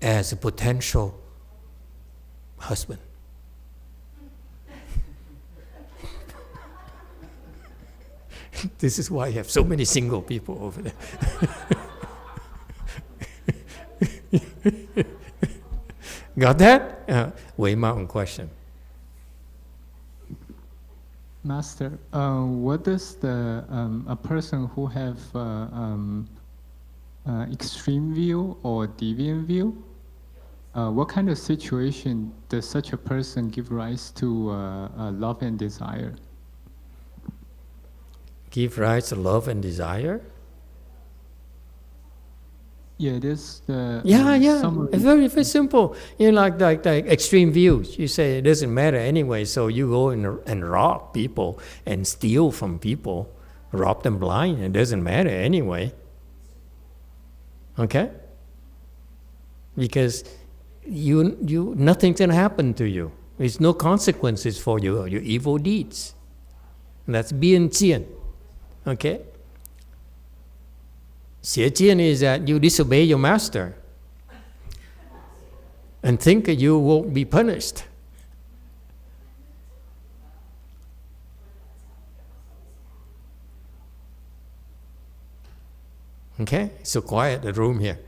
as a potential husband. This is why you have so many single people over there. Got that? Wei Mountain question. Master, what does a person who have extreme view or deviant view? What kind of situation does such a person give rise to love and desire? Give rise to love and desire? Yeah, this the Yeah. summary. It's very, very simple. You know, like extreme views. You say it doesn't matter anyway, so you go and rob people and steal from people, rob them blind. It doesn't matter anyway. Okay? Because you nothing's gonna happen to you. There's no consequences for your evil deeds. And that's 边见. Okay? 邪见 is that you disobey your master and think that you won't be punished. Okay? So quiet the room here.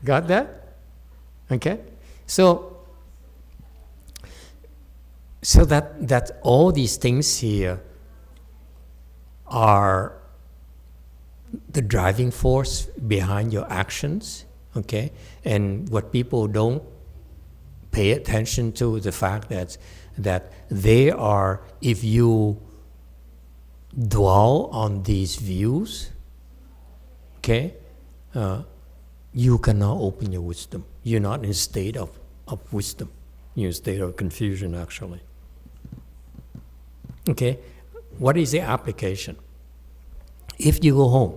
Got that? Okay? So that all these things here are the driving force behind your actions, okay? And what people don't pay attention to the fact that they are, if you dwell on these views, okay, you cannot open your wisdom. You're not in a state of wisdom. You're in a state of confusion, actually. Okay, what is the application? If you go home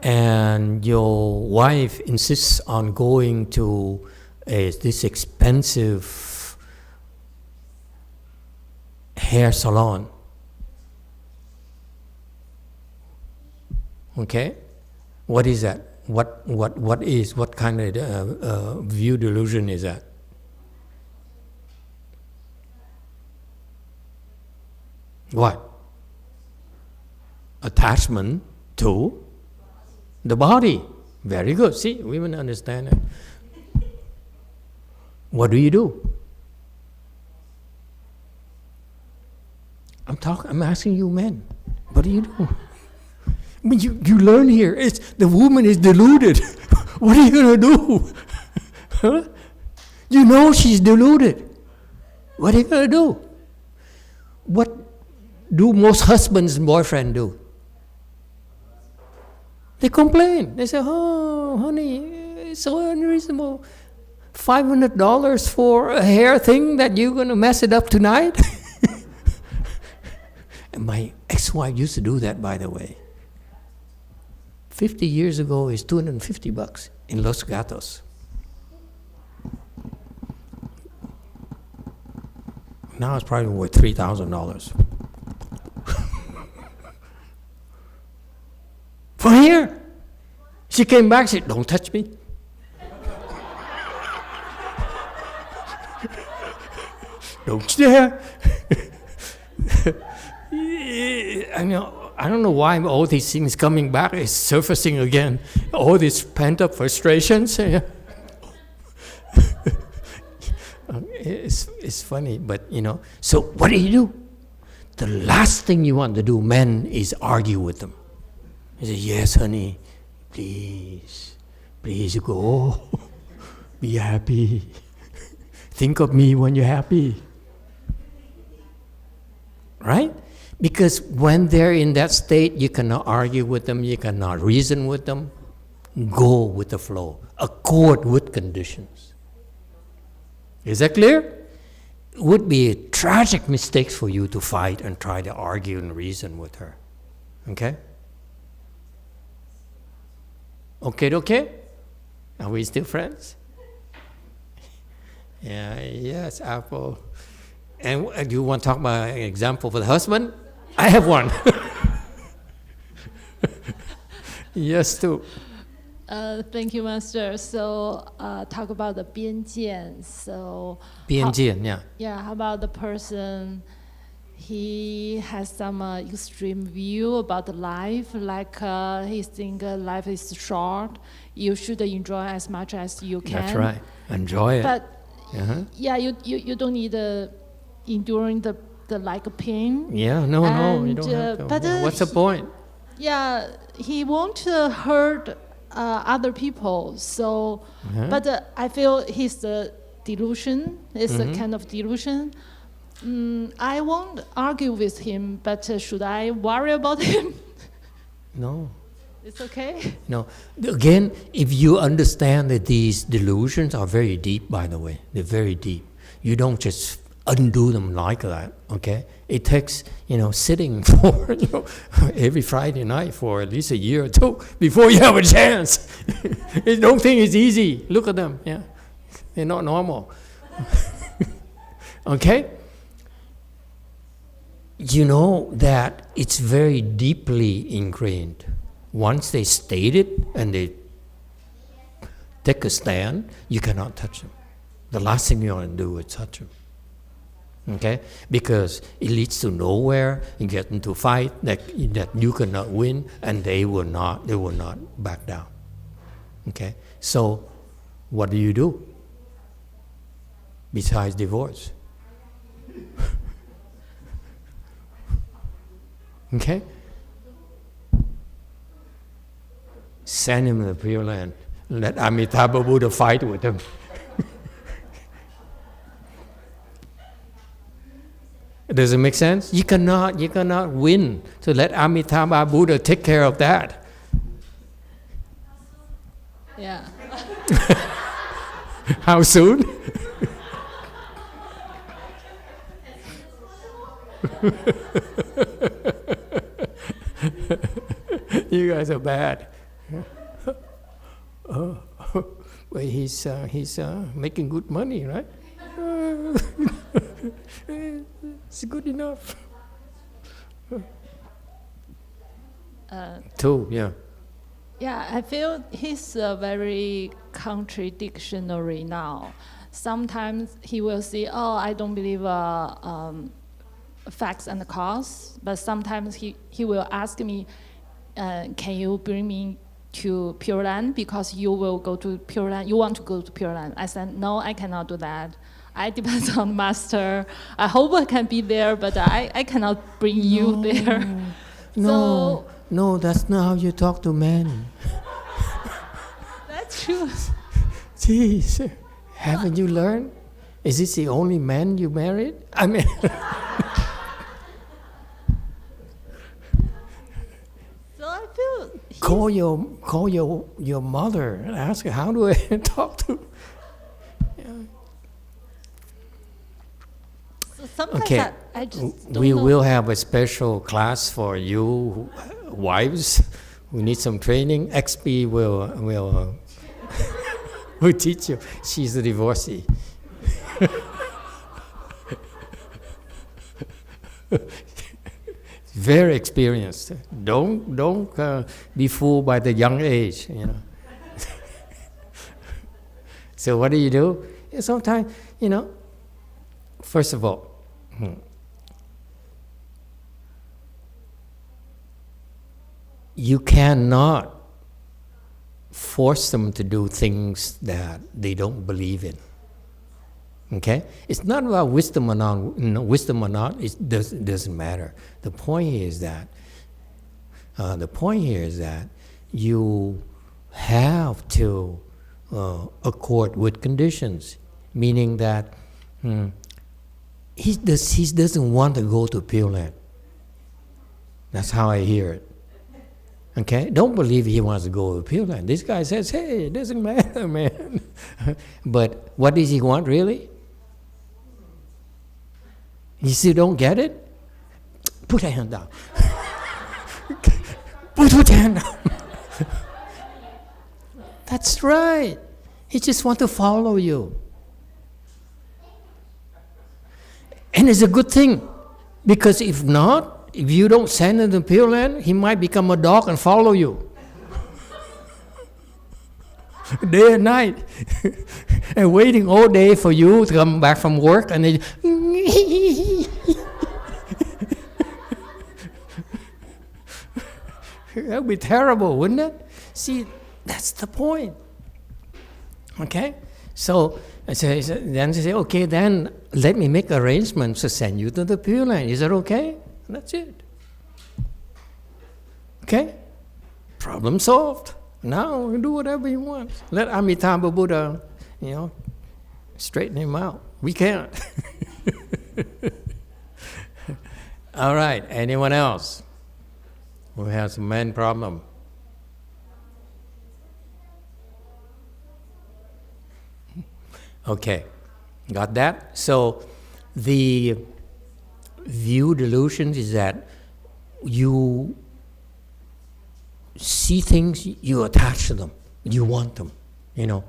and your wife insists on going to this expensive hair salon, okay, what is that? What kind of view delusion is that? What? Attachment to the body. Very good. See, women understand it. What do? I'm asking you men. What do you do? I mean, you learn here. The woman is deluded. What are you gonna do? Huh? You know she's deluded. What are you gonna do? What do most husbands and boyfriends do? They complain. They say, "Oh, honey, it's so unreasonable. $500 for a hair thing that you're gonna mess it up tonight." And my ex-wife used to do that, by the way. 50 years ago, it's $250 in Los Gatos. Now it's probably worth $3,000. For here. She came back, said, "Don't touch me." Don't you dare. I don't know why all these things coming back is surfacing again. All these pent-up frustrations. It's funny, but so what do? The last thing you want to do, men, is argue with them. You say, "Yes, honey, please go. Be happy. Think of me when you're happy." Right? Because when they're in that state, you cannot argue with them, you cannot reason with them. Go with the flow. Accord with conditions. Is that clear? It would be a tragic mistake for you to fight and try to argue and reason with her. Okay? Okay? Are we still friends? Yeah, yes, Apple. And do you want to talk about an example for the husband? I have one. Yes, too. Thank you, Master. So, talk about the 边见. So, 边见, yeah. Yeah, how about the person, he has some extreme view about life, like he thinks life is short, you should enjoy as much as you can. That's right. Enjoy it. But, yeah, you don't need enduring the like pain. Yeah, no, you don't have to. But what's the point? Yeah, he won't hurt other people. So, but I feel his delusion is a kind of delusion. I won't argue with him, but should I worry about him? No. It's okay. No. Again, if you understand that these delusions are very deep, by the way, they're very deep. You don't just undo them like that, okay? It takes, sitting for, every Friday night for at least a year or two before you have a chance. I don't think it's easy. Look at them, yeah. They're not normal. Okay? You know that it's very deeply ingrained. Once they state it and they take a stand, you cannot touch them. The last thing you want to do is touch them. Okay? Because it leads to nowhere. You get into a fight that you cannot win, and they will not back down. Okay? So what do you do besides divorce? Okay? Send him to the Pure Land. Let Amitabha Buddha fight with him. Does it make sense? You cannot win. So let Amitabha Buddha take care of that. Yeah. How soon? You guys are bad. Well, he's making good money, right? It's good enough. Two, yeah. Yeah, I feel he's very contradictory now. Sometimes he will say, "Oh, I don't believe facts and cause," but sometimes he will ask me, "Can you bring me to Pure Land because you will go to Pure Land? You want to go to Pure Land?" I said, "No, I cannot do that. I depend on Master. I hope I can be there, but I cannot bring you there." No, that's not how you talk to men. That's true. Jeez, haven't you learned? Is this the only man you married? I mean, So I feel call your mother and ask her, how do I talk to? so sometimes Okay, I just don't we know. will have a special class for you wives who need some training. XP will teach you. She's a divorcee. Very experienced. Don't be fooled by the young age. So what do? Sometimes, first of all, you cannot force them to do things that they don't believe in. Okay? It's not about wisdom or not. Wisdom or not, it doesn't matter. The point here is that you have to accord with conditions, meaning that he doesn't want to go to Pure Land. That's how I hear it. Okay? Don't believe he wants to go to Pure Land. This guy says, hey, it doesn't matter, man. But what does he want, really? You still don't get it? Put your hand down. Put your hand down. That's right. He just wants to follow you. And it's a good thing. Because if not, if you don't send him to Pure Land, he might become a dog and follow you. Day and night. And waiting all day for you to come back from work and then that would be terrible, wouldn't it? See, that's the point. Okay? So then they say, okay, then let me make arrangements to send you to the Pure Land. Is that okay? And that's it. Okay? Problem solved. Now we can do whatever you want. Let Amitabha Buddha, straighten him out. We can't. All right, anyone else who has a man problem? Okay, got that? So the view delusions is that you see things, you attach to them, you want them, and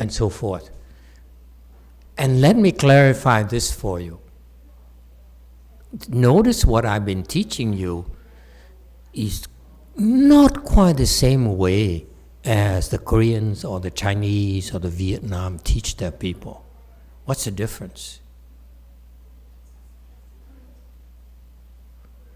so forth. And let me clarify this for you. Notice what I've been teaching you is not quite the same way as the Koreans or the Chinese or the Vietnam teach their people. What's the difference?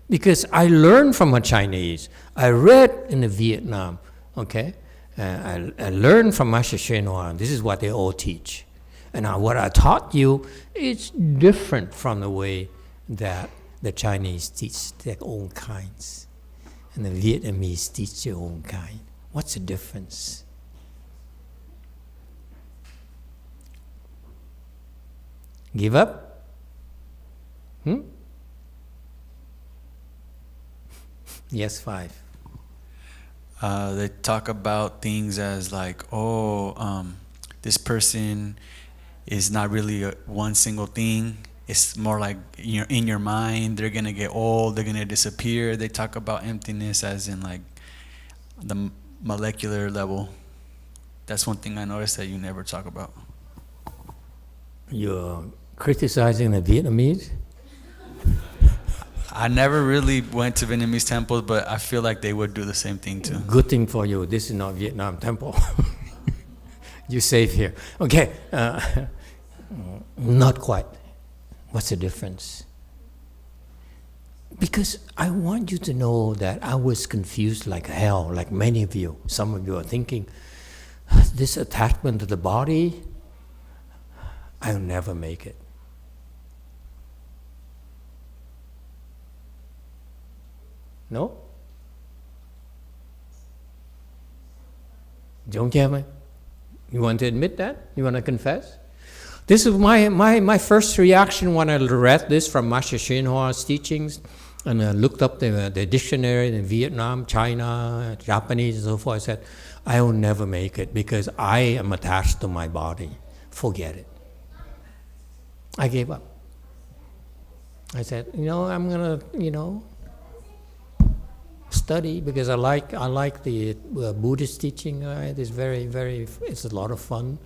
Because I learned from a Chinese, I read in the Vietnam, okay? I learned from Master Hsuan Hua. This is what they all teach. And what I taught you is different from the way that the Chinese teach their own kinds. And the Vietnamese teach their own kind. What's the difference? Give up? Yes, 5. They talk about things as like, this person is not really one single thing. It's more like in your mind, they're going to get old, they're going to disappear. They talk about emptiness as in like the molecular level. That's one thing I noticed that you never talk about. You're criticizing the Vietnamese? I never really went to Vietnamese temples, but I feel like they would do the same thing too. Good thing for you. This is not Vietnam temple. You're safe here. Okay. Not quite. What's the difference? Because I want you to know that I was confused like hell, like many of you. Some of you are thinking, this attachment to the body, I'll never make it. No? Don't you have a, you want to admit that? You want to confess? This is my first reaction when I read this from Master Hsuan Hua's teachings, and I looked up the dictionary in Vietnam, China, Japanese, and so forth. I said, I will never make it because I am attached to my body. Forget it. I gave up. I said, I'm gonna, study because I like the Buddhist teaching. It's it's a lot of fun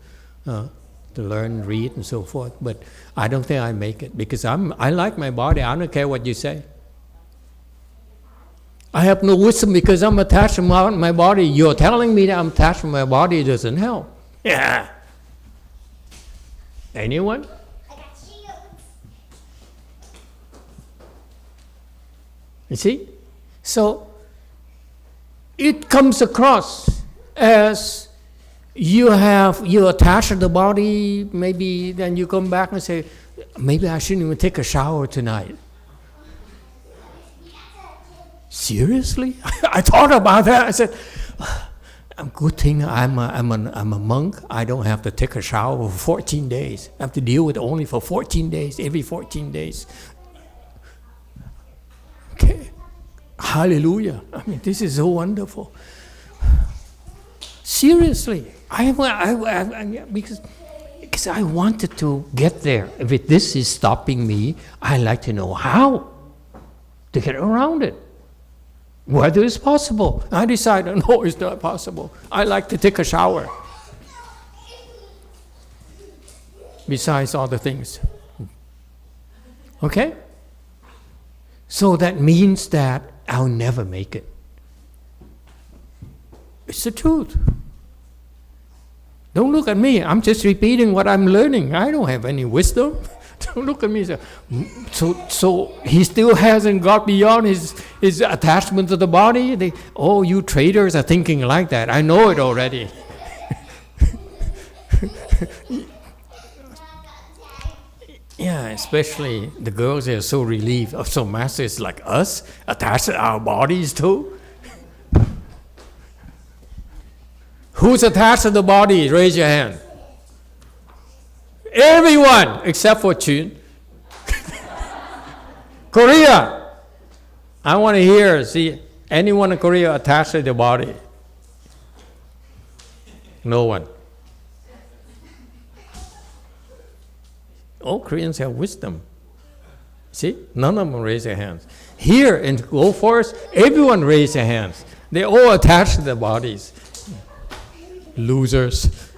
to learn, read, and so forth. But I don't think I make it because I like my body. I don't care what you say. I have no wisdom because I'm attached to my body. You're telling me that I'm attached to my body doesn't help. Yeah. Anyone? You see? So it comes across as you attach to the body, maybe then you come back and say, maybe I shouldn't even take a shower tonight. Seriously? I thought about that. I said, good thing I'm a monk. I don't have to take a shower for 14 days. I have to deal with it only for 14 days, every 14 days. Okay. Hallelujah. I mean, this is so wonderful. Seriously. Because I wanted to get there. If this is stopping me, I like to know how to get around it. Whether it's possible. I decided, no, it's not possible. I like to take a shower. Besides all the things. Okay? So that means that I'll never make it. It's the truth. Don't look at me. I'm just repeating what I'm learning. I don't have any wisdom. Don't look at me. So he still hasn't got beyond his attachment to the body? You traders are thinking like that. I know it already. Yeah, especially the girls, they are so relieved. Oh, so master is like us, attached to our bodies too. Who's attached to the body? Raise your hand. Everyone except for Chun. Korea. I want to see anyone in Korea attached to the body. No one. All Koreans have wisdom. See, none of them raise their hands. Here in Go Forest, everyone raise their hands. They all attached to their bodies. Losers.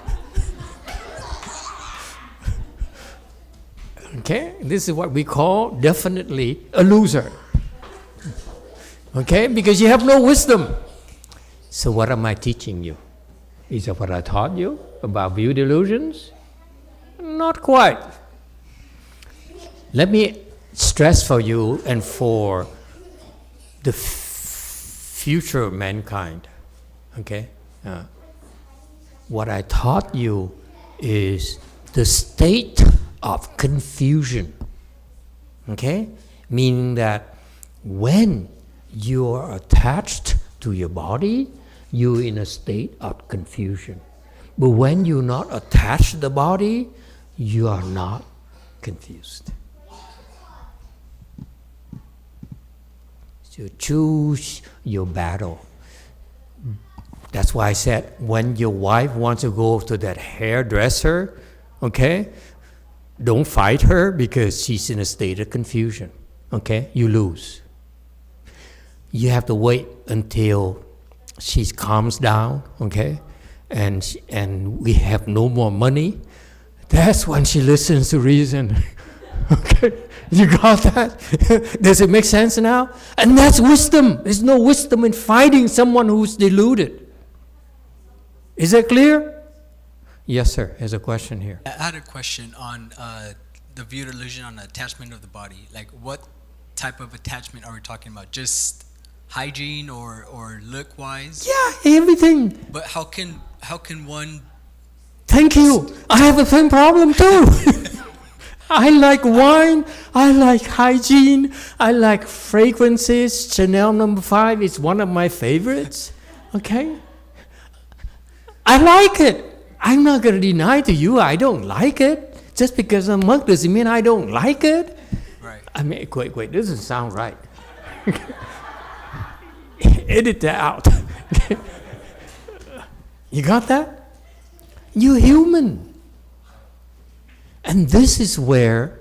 Okay, this is what we call definitely a loser. Okay, because you have no wisdom. So what am I teaching you? Is that what I taught you about view delusions? Not quite. Let me stress for you and for the future of mankind. Okay? What I taught you is the state of confusion. Okay? Meaning that when you are attached to your body, you're in a state of confusion. But when you're not attached to the body, you are not confused. So choose your battle. That's why I said, when your wife wants to go to that hairdresser, okay, don't fight her because she's in a state of confusion. Okay, you lose. You have to wait until she calms down, okay, and we have no more money. That's when she listens to reason. Okay, you got that? Does it make sense now? And that's wisdom. There's no wisdom in fighting someone who's deluded. Is that clear? Yes, sir. There's a question here. I had a question on the view delusion on the attachment of the body. Like, what type of attachment are we talking about? Just hygiene or look-wise? Yeah, everything. But how can one? Thank you. I have the same problem too. I like wine. I like hygiene. I like fragrances. Chanel No. 5 is one of my favorites. Okay? I like it. I'm not going to deny to you I don't like it. Just because I'm a monk doesn't mean I don't like it. Right. I mean, wait, this doesn't sound right. Edit that out. You got that? You're human. And this is where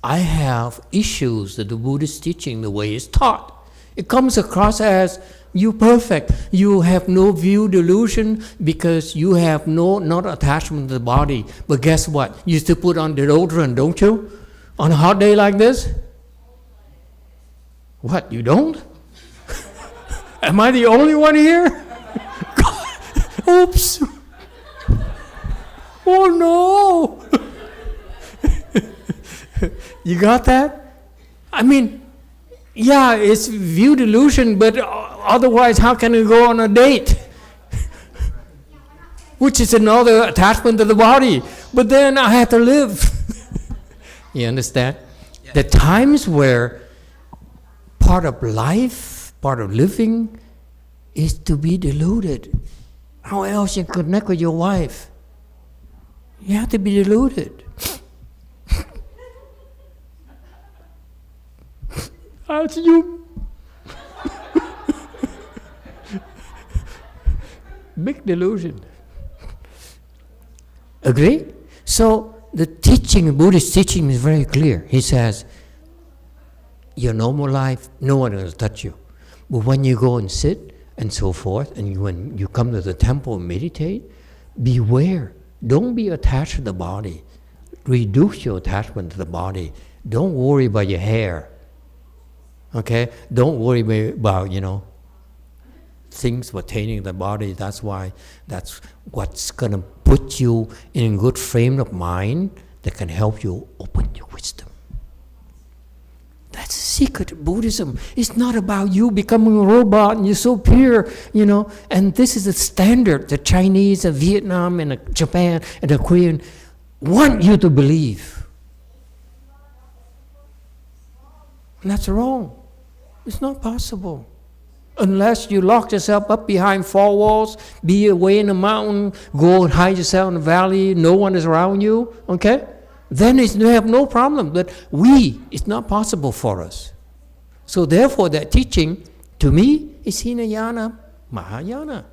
I have issues with the Buddhist teaching, the way it's taught. It comes across as you're perfect. You have no view delusion because you have not attachment to the body. But guess what? You still put on deodorant, don't you? On a hot day like this? What, you don't? Am I the only one here? Oops. Oh no. You got that? I mean, yeah, it's view delusion, but otherwise how can you go on a date? Which is another attachment to the body. But then I have to live. You understand? Yeah. The times where part of life, part of living, is to be deluded. How else you connect with your wife? You have to be deluded. As you. Big delusion. Agree? So the teaching, Buddhist teaching is very clear. He says, your normal life, no one will touch you. But when you go and sit and so forth, and when you come to the temple and meditate, beware. Don't be attached to the body. Reduce your attachment to the body. Don't worry about your hair. Okay? Don't worry about, things pertaining to the body. That's what's going to put you in a good frame of mind that can help you open your wisdom. That's the secret of Buddhism. It's not about you becoming a robot and you're so pure, and this is the standard the Chinese and Vietnam and Japan and the Korean want you to believe. And that's wrong. It's not possible. Unless you lock yourself up behind four walls, be away in the mountain, go and hide yourself in the valley, no one is around you, okay? Then you have no problem. But it's not possible for us. So therefore, that teaching, to me, is Hinayana, Mahayana.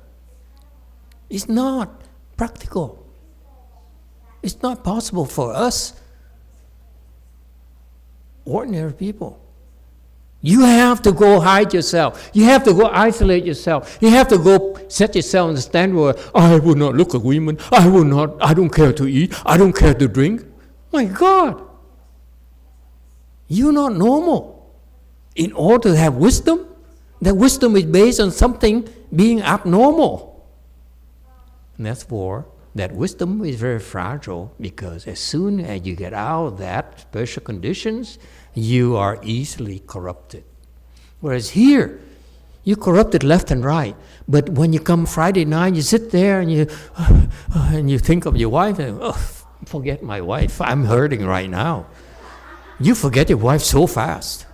It's not practical. It's not possible for us, ordinary people. You have to go hide yourself. You have to go isolate yourself. You have to go set yourself in the stand where I will not look at women. I don't care to eat. I don't care to drink. My God. You're not normal. In order to have wisdom, that wisdom is based on something being abnormal. And therefore, that wisdom is very fragile, because as soon as you get out of that special conditions, you are easily corrupted. Whereas here, you're corrupted left and right. But when you come Friday night, you sit there and you think of your wife, and forget my wife, I'm hurting right now. You forget your wife so fast.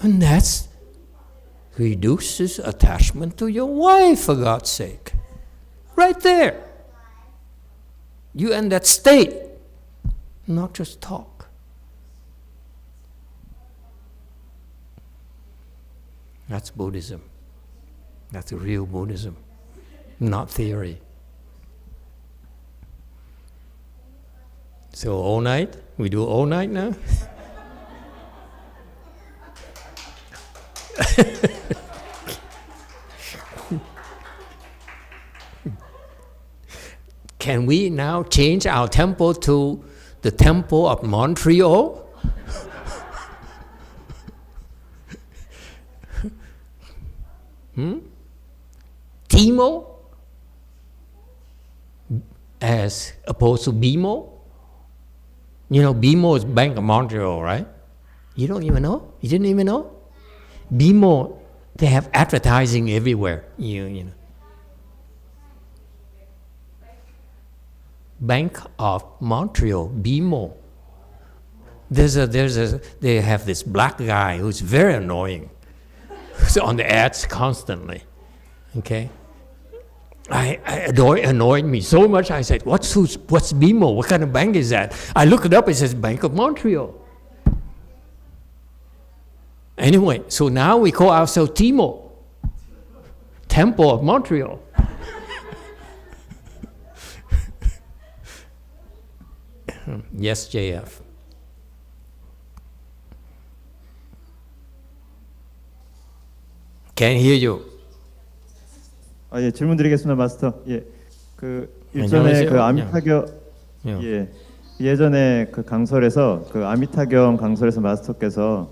And that reduces attachment to your wife, for God's sake. Right there. You in that state, not just talk. That's Buddhism. That's real Buddhism, not theory. So all night? We do all night now? Can we now change our temple to the temple of Montreal? Timo as opposed to BMO? You know, BMO is Bank of Montreal, right? You don't even know? You didn't even know? BMO, they have advertising everywhere. You know. Bank of Montreal, BMO. They have this black guy who's very annoying. He's on the ads constantly. Okay? Annoyed me so much, I said, what's BMO? What kind of bank is that? I looked it up, it says Bank of Montreal. Anyway, so now we call ourselves Timo, Temple of Montreal. Yes, JF. Can't hear you. 예, 질문 드리겠습니다, 마스터. 예, 그 일전에 그 아미타경, 예, 예전에 그 강설에서 그 아미타경 강설에서 마스터께서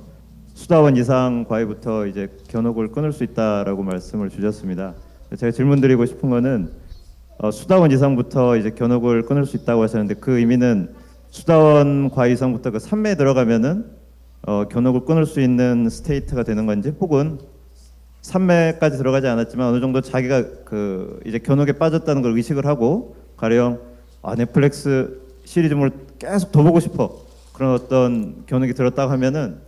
수다원 이상 과외부터 이제 견옥을 끊을 수 있다라고 말씀을 주셨습니다. 제가 질문 드리고 싶은 거는 수다원 이상부터 이제 견옥을 끊을 수 있다고 하셨는데 그 의미는 수다원 과외 이상부터 그 3매에 들어가면은 견옥을 끊을 수 있는 스테이트가 되는 건지, 혹은 3매까지 들어가지 않았지만 어느 정도 자기가 그 이제 견옥에 빠졌다는 걸 의식을 하고 가령 넷플릭스 시리즈물을 계속 더 보고 싶어, 그런 어떤 견옥이 들었다고 하면은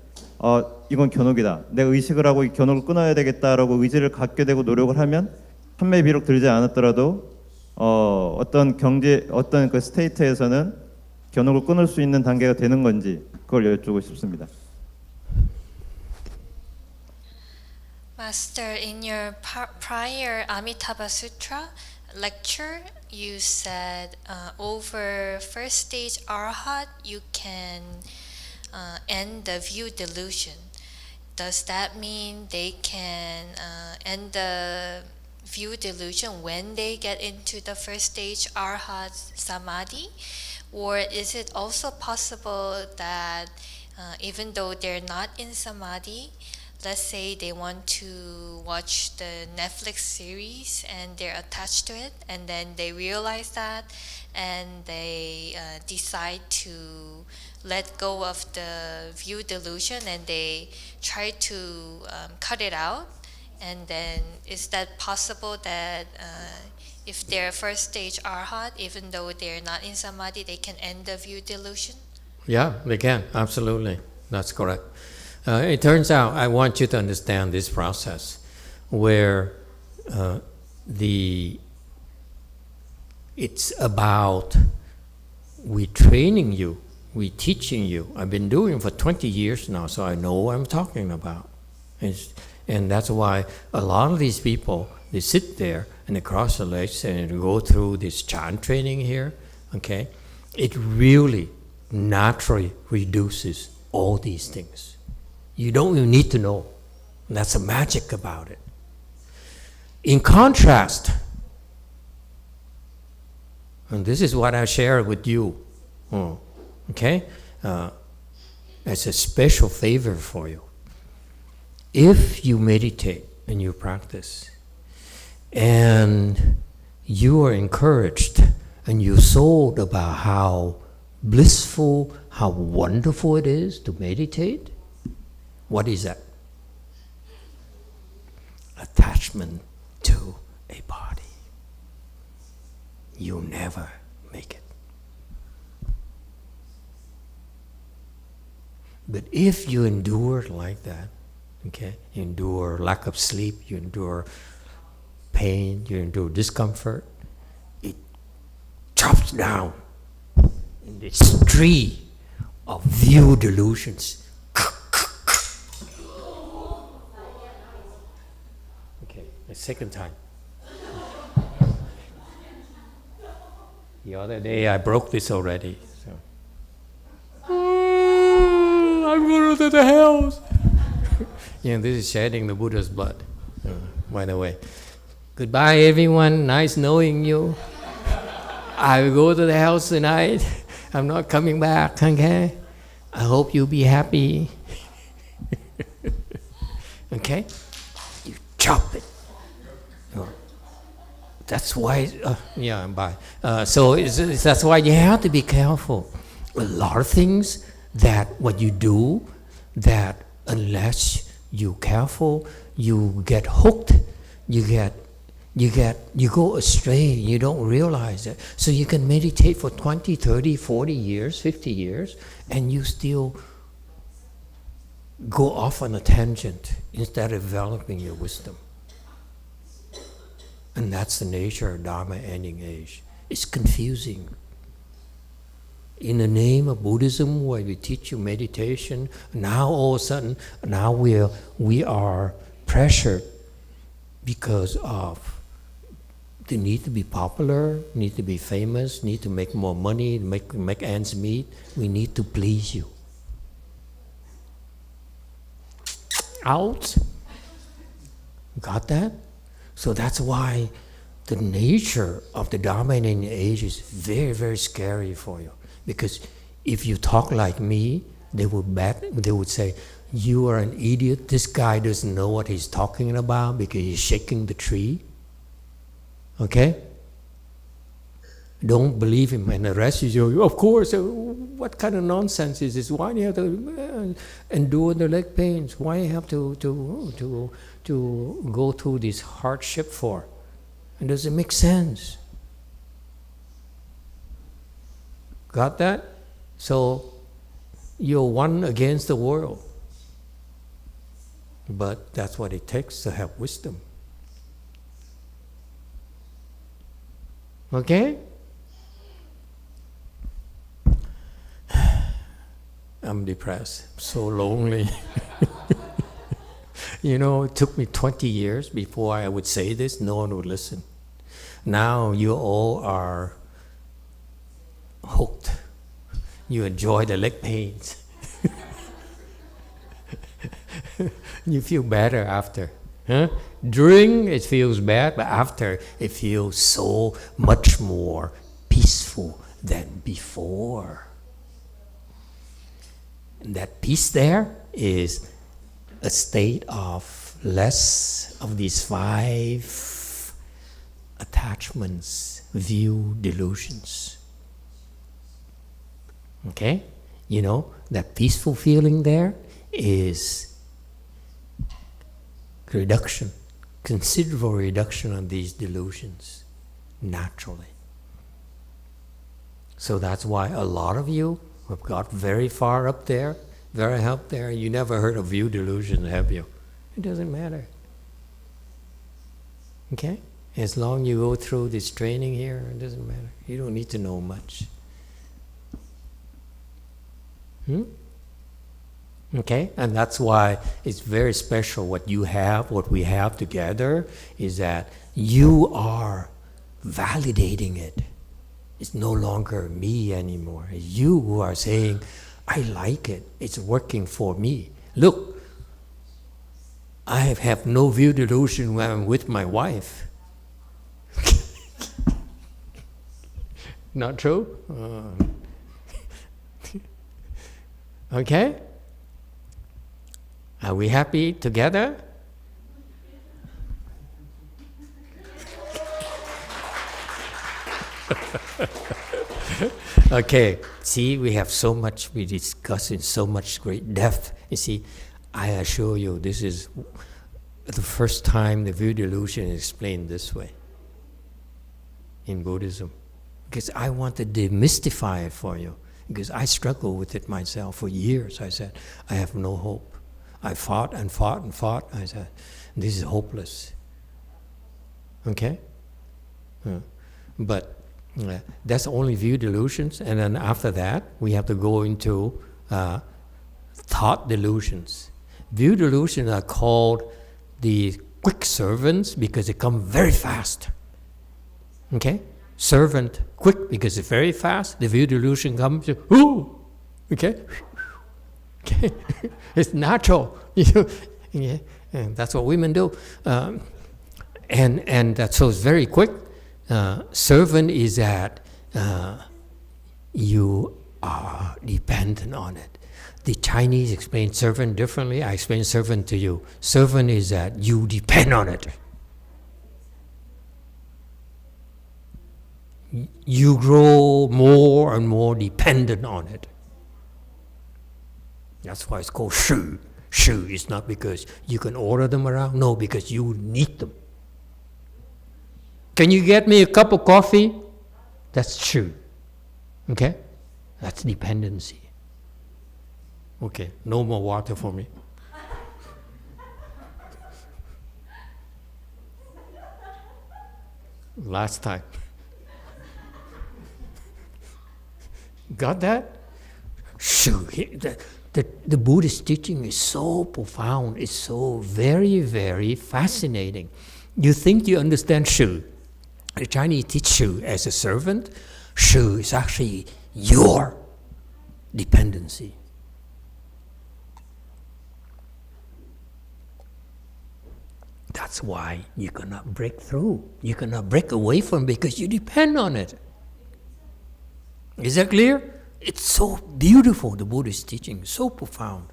이건 견옥이다, 내가 의식을 하고 이 견옥을 끊어야 되겠다라고 의지를 갖게 되고 노력을 하면 3매에 비록 들지 않았더라도 어떤 그 스테이트에서는 견옥을 끊을 수 있는 단계가 되는 건지, 그걸 여쭙고 싶습니다. Master, in your prior Amitabha Sutra lecture, you said over first stage Arhat, you can end the view delusion. Does that mean they can end the view delusion when they get into the first stage Arhat Samadhi? Or is it also possible that even though they're not in Samadhi, let's say they want to watch the Netflix series and they're attached to it, and then they realize that and they decide to let go of the view delusion and they try to cut it out, and then is that possible that if they're first stage Arhat, even though they're not in Samadhi, they can end the view delusion? Yeah, they can, absolutely. That's correct. It turns out, I want you to understand this process, where it's about we training you, we teaching you. I've been doing it for 20 years now, so I know what I'm talking about. And that's why a lot of these people, they sit there and they cross their legs and go through this chant training here, okay? It really naturally reduces all these things. You don't even need to know. That's the magic about it. In contrast, and this is what I share with you, okay? As a special favor for you. If you meditate and you practice, and you are encouraged and you're sold about how blissful, how wonderful it is to meditate, what is that? Attachment to a body. You'll never make it. But if you endure like that, okay, you endure lack of sleep, you endure pain, you endure discomfort, it chops down in this tree of view delusions. Okay, the second time. The other day I broke this already. So. I'm going to the hells. This is shedding the Buddha's blood, by the way. Goodbye, everyone. Nice knowing you. I will go to the house tonight. I'm not coming back, okay? I hope you'll be happy. Okay? You chop it. That's why, bye. So that's why you have to be careful. A lot of things that what you do, that unless you're careful, you get hooked, you go astray, you don't realize it. So you can meditate for 20, 30, 40 years, 50 years, and you still go off on a tangent instead of developing your wisdom. And that's the nature of Dharma ending age. It's confusing. In the name of Buddhism, where we teach you meditation, now all of a sudden, now we are pressured because of the need to be popular, need to be famous, need to make more money, make ends meet. We need to please you. Out? Got that? So that's why the nature of the Dharma ending age is very, very scary for you. Because if you talk like me, they would say, you are an idiot, this guy doesn't know what he's talking about because he's shaking the tree. Okay? Don't believe him. And the rest is, of course, what kind of nonsense is this? Why do you have to endure the leg pains? Why do you have to go through this hardship for? And does it make sense? Got that? So you're one against the world. But that's what it takes to have wisdom. Okay? I'm depressed. I'm so lonely. It took me 20 years before I would say this. No one would listen. Now you all are hooked. You enjoy the leg pains. You feel better after. Huh? During it feels bad, but after it feels so much more peaceful than before. And that peace there is a state of less of these 5 attachments, view, delusions. Okay? That peaceful feeling there is reduction, considerable reduction of these delusions, naturally. So that's why a lot of you have got very far up there very out there, you never heard of view delusion, have you? It doesn't matter. Okay? As long as you go through this training here, it doesn't matter. You don't need to know much. Okay? And that's why it's very special what you have, what we have together, is that you are validating it. It's no longer me anymore. It's you who are saying, I like it. It's working for me. Look, I have no view delusion when I'm with my wife. Not true? Okay? Are we happy together? Okay, see, we have so much, we discuss in so much great depth. You see, I assure you, this is the first time the view delusion is explained this way in Buddhism. Because I want to demystify it for you. Because I struggle with it myself for years. I said, I have no hope. I fought and fought and fought. I said, this is hopeless. Okay? But that's only view delusions. And then after that, we have to go into thought delusions. View delusions are called the quick servants because they come very fast. Okay? Servant, quick because it's very fast. The view delusion comes, ooh! Okay? Okay? It's natural. Yeah? And that's what women do. So it's very quick. Servant is that you are dependent on it. The Chinese explain servant differently. I explain servant to you. Servant is that you depend on it. You grow more and more dependent on it. That's why it's called shu. Shu is not because you can order them around. No, because you need them. Can you get me a cup of coffee? That's shu. Okay? That's dependency. Okay, no more water for me. Last time. Got that? Sure. The Buddhist teaching is so profound. It's so very, very fascinating. You think you understand Shu. The Chinese teach Shu as a servant. Shu is actually your dependency. That's why you cannot break through. You cannot break away from it because you depend on it. Is that clear? It's so beautiful, the Buddhist teaching, so profound.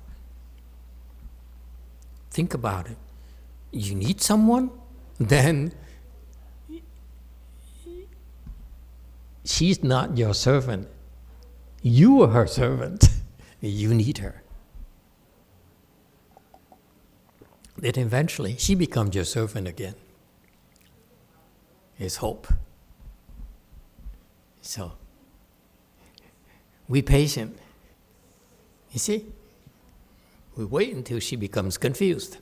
Think about it. You need someone, then she's not your servant. You are her servant. You need her. Then eventually she becomes your servant again. It's hope. So, we patient. You see? We wait until she becomes confused.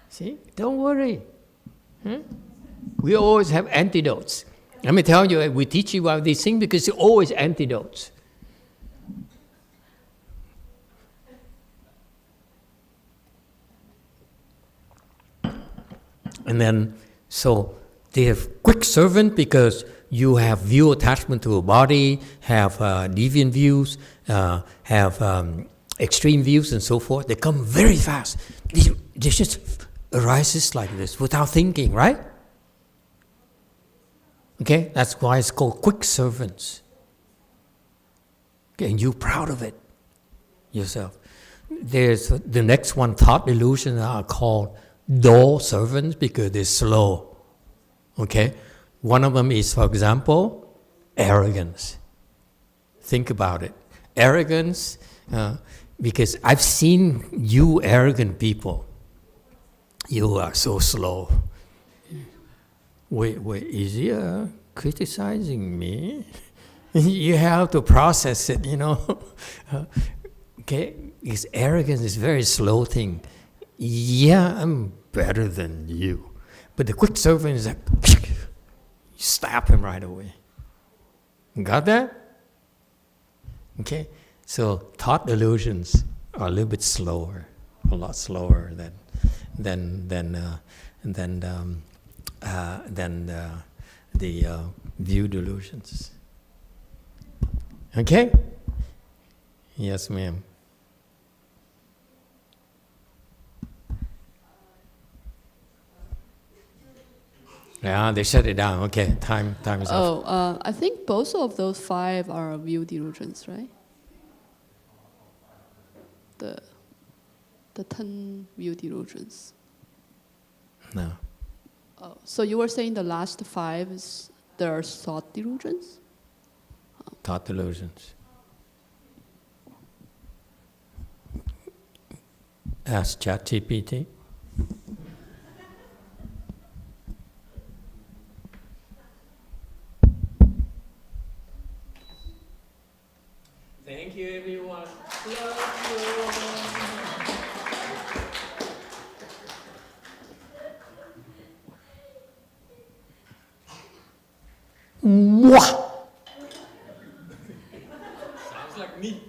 See? Don't worry. We always have antidotes. Let me tell you, we teach you about these things because it's always antidotes. And then, so they have quick servant because you have view attachment to a body, have deviant views, have extreme views and so forth. They come very fast. They just arises like this without thinking, right? Okay, that's why it's called quick servants. Okay, and you're proud of it yourself. There's the next one, thought delusions are called dull servants because they're slow. Okay? One of them is, for example, arrogance. Think about it. Arrogance, because I've seen you arrogant people. You are so slow. Wait, is he criticizing me? You have to process it, Okay, his arrogance is a very slow thing. Yeah, I'm better than you. But the quick servant is like, you stab him right away. Got that? Okay, so thought delusions are a little bit slower, a lot slower than the view delusions. Okay? Yes, ma'am. Yeah, they shut it down. Okay, time is up. I think both of those 5 are view delusions, right? The 10 view delusions. No. Oh, so you were saying the last 5 there are thought delusions? Thought delusions. Ask ChatGPT. Thank you, everyone. Love you. Sounds like me.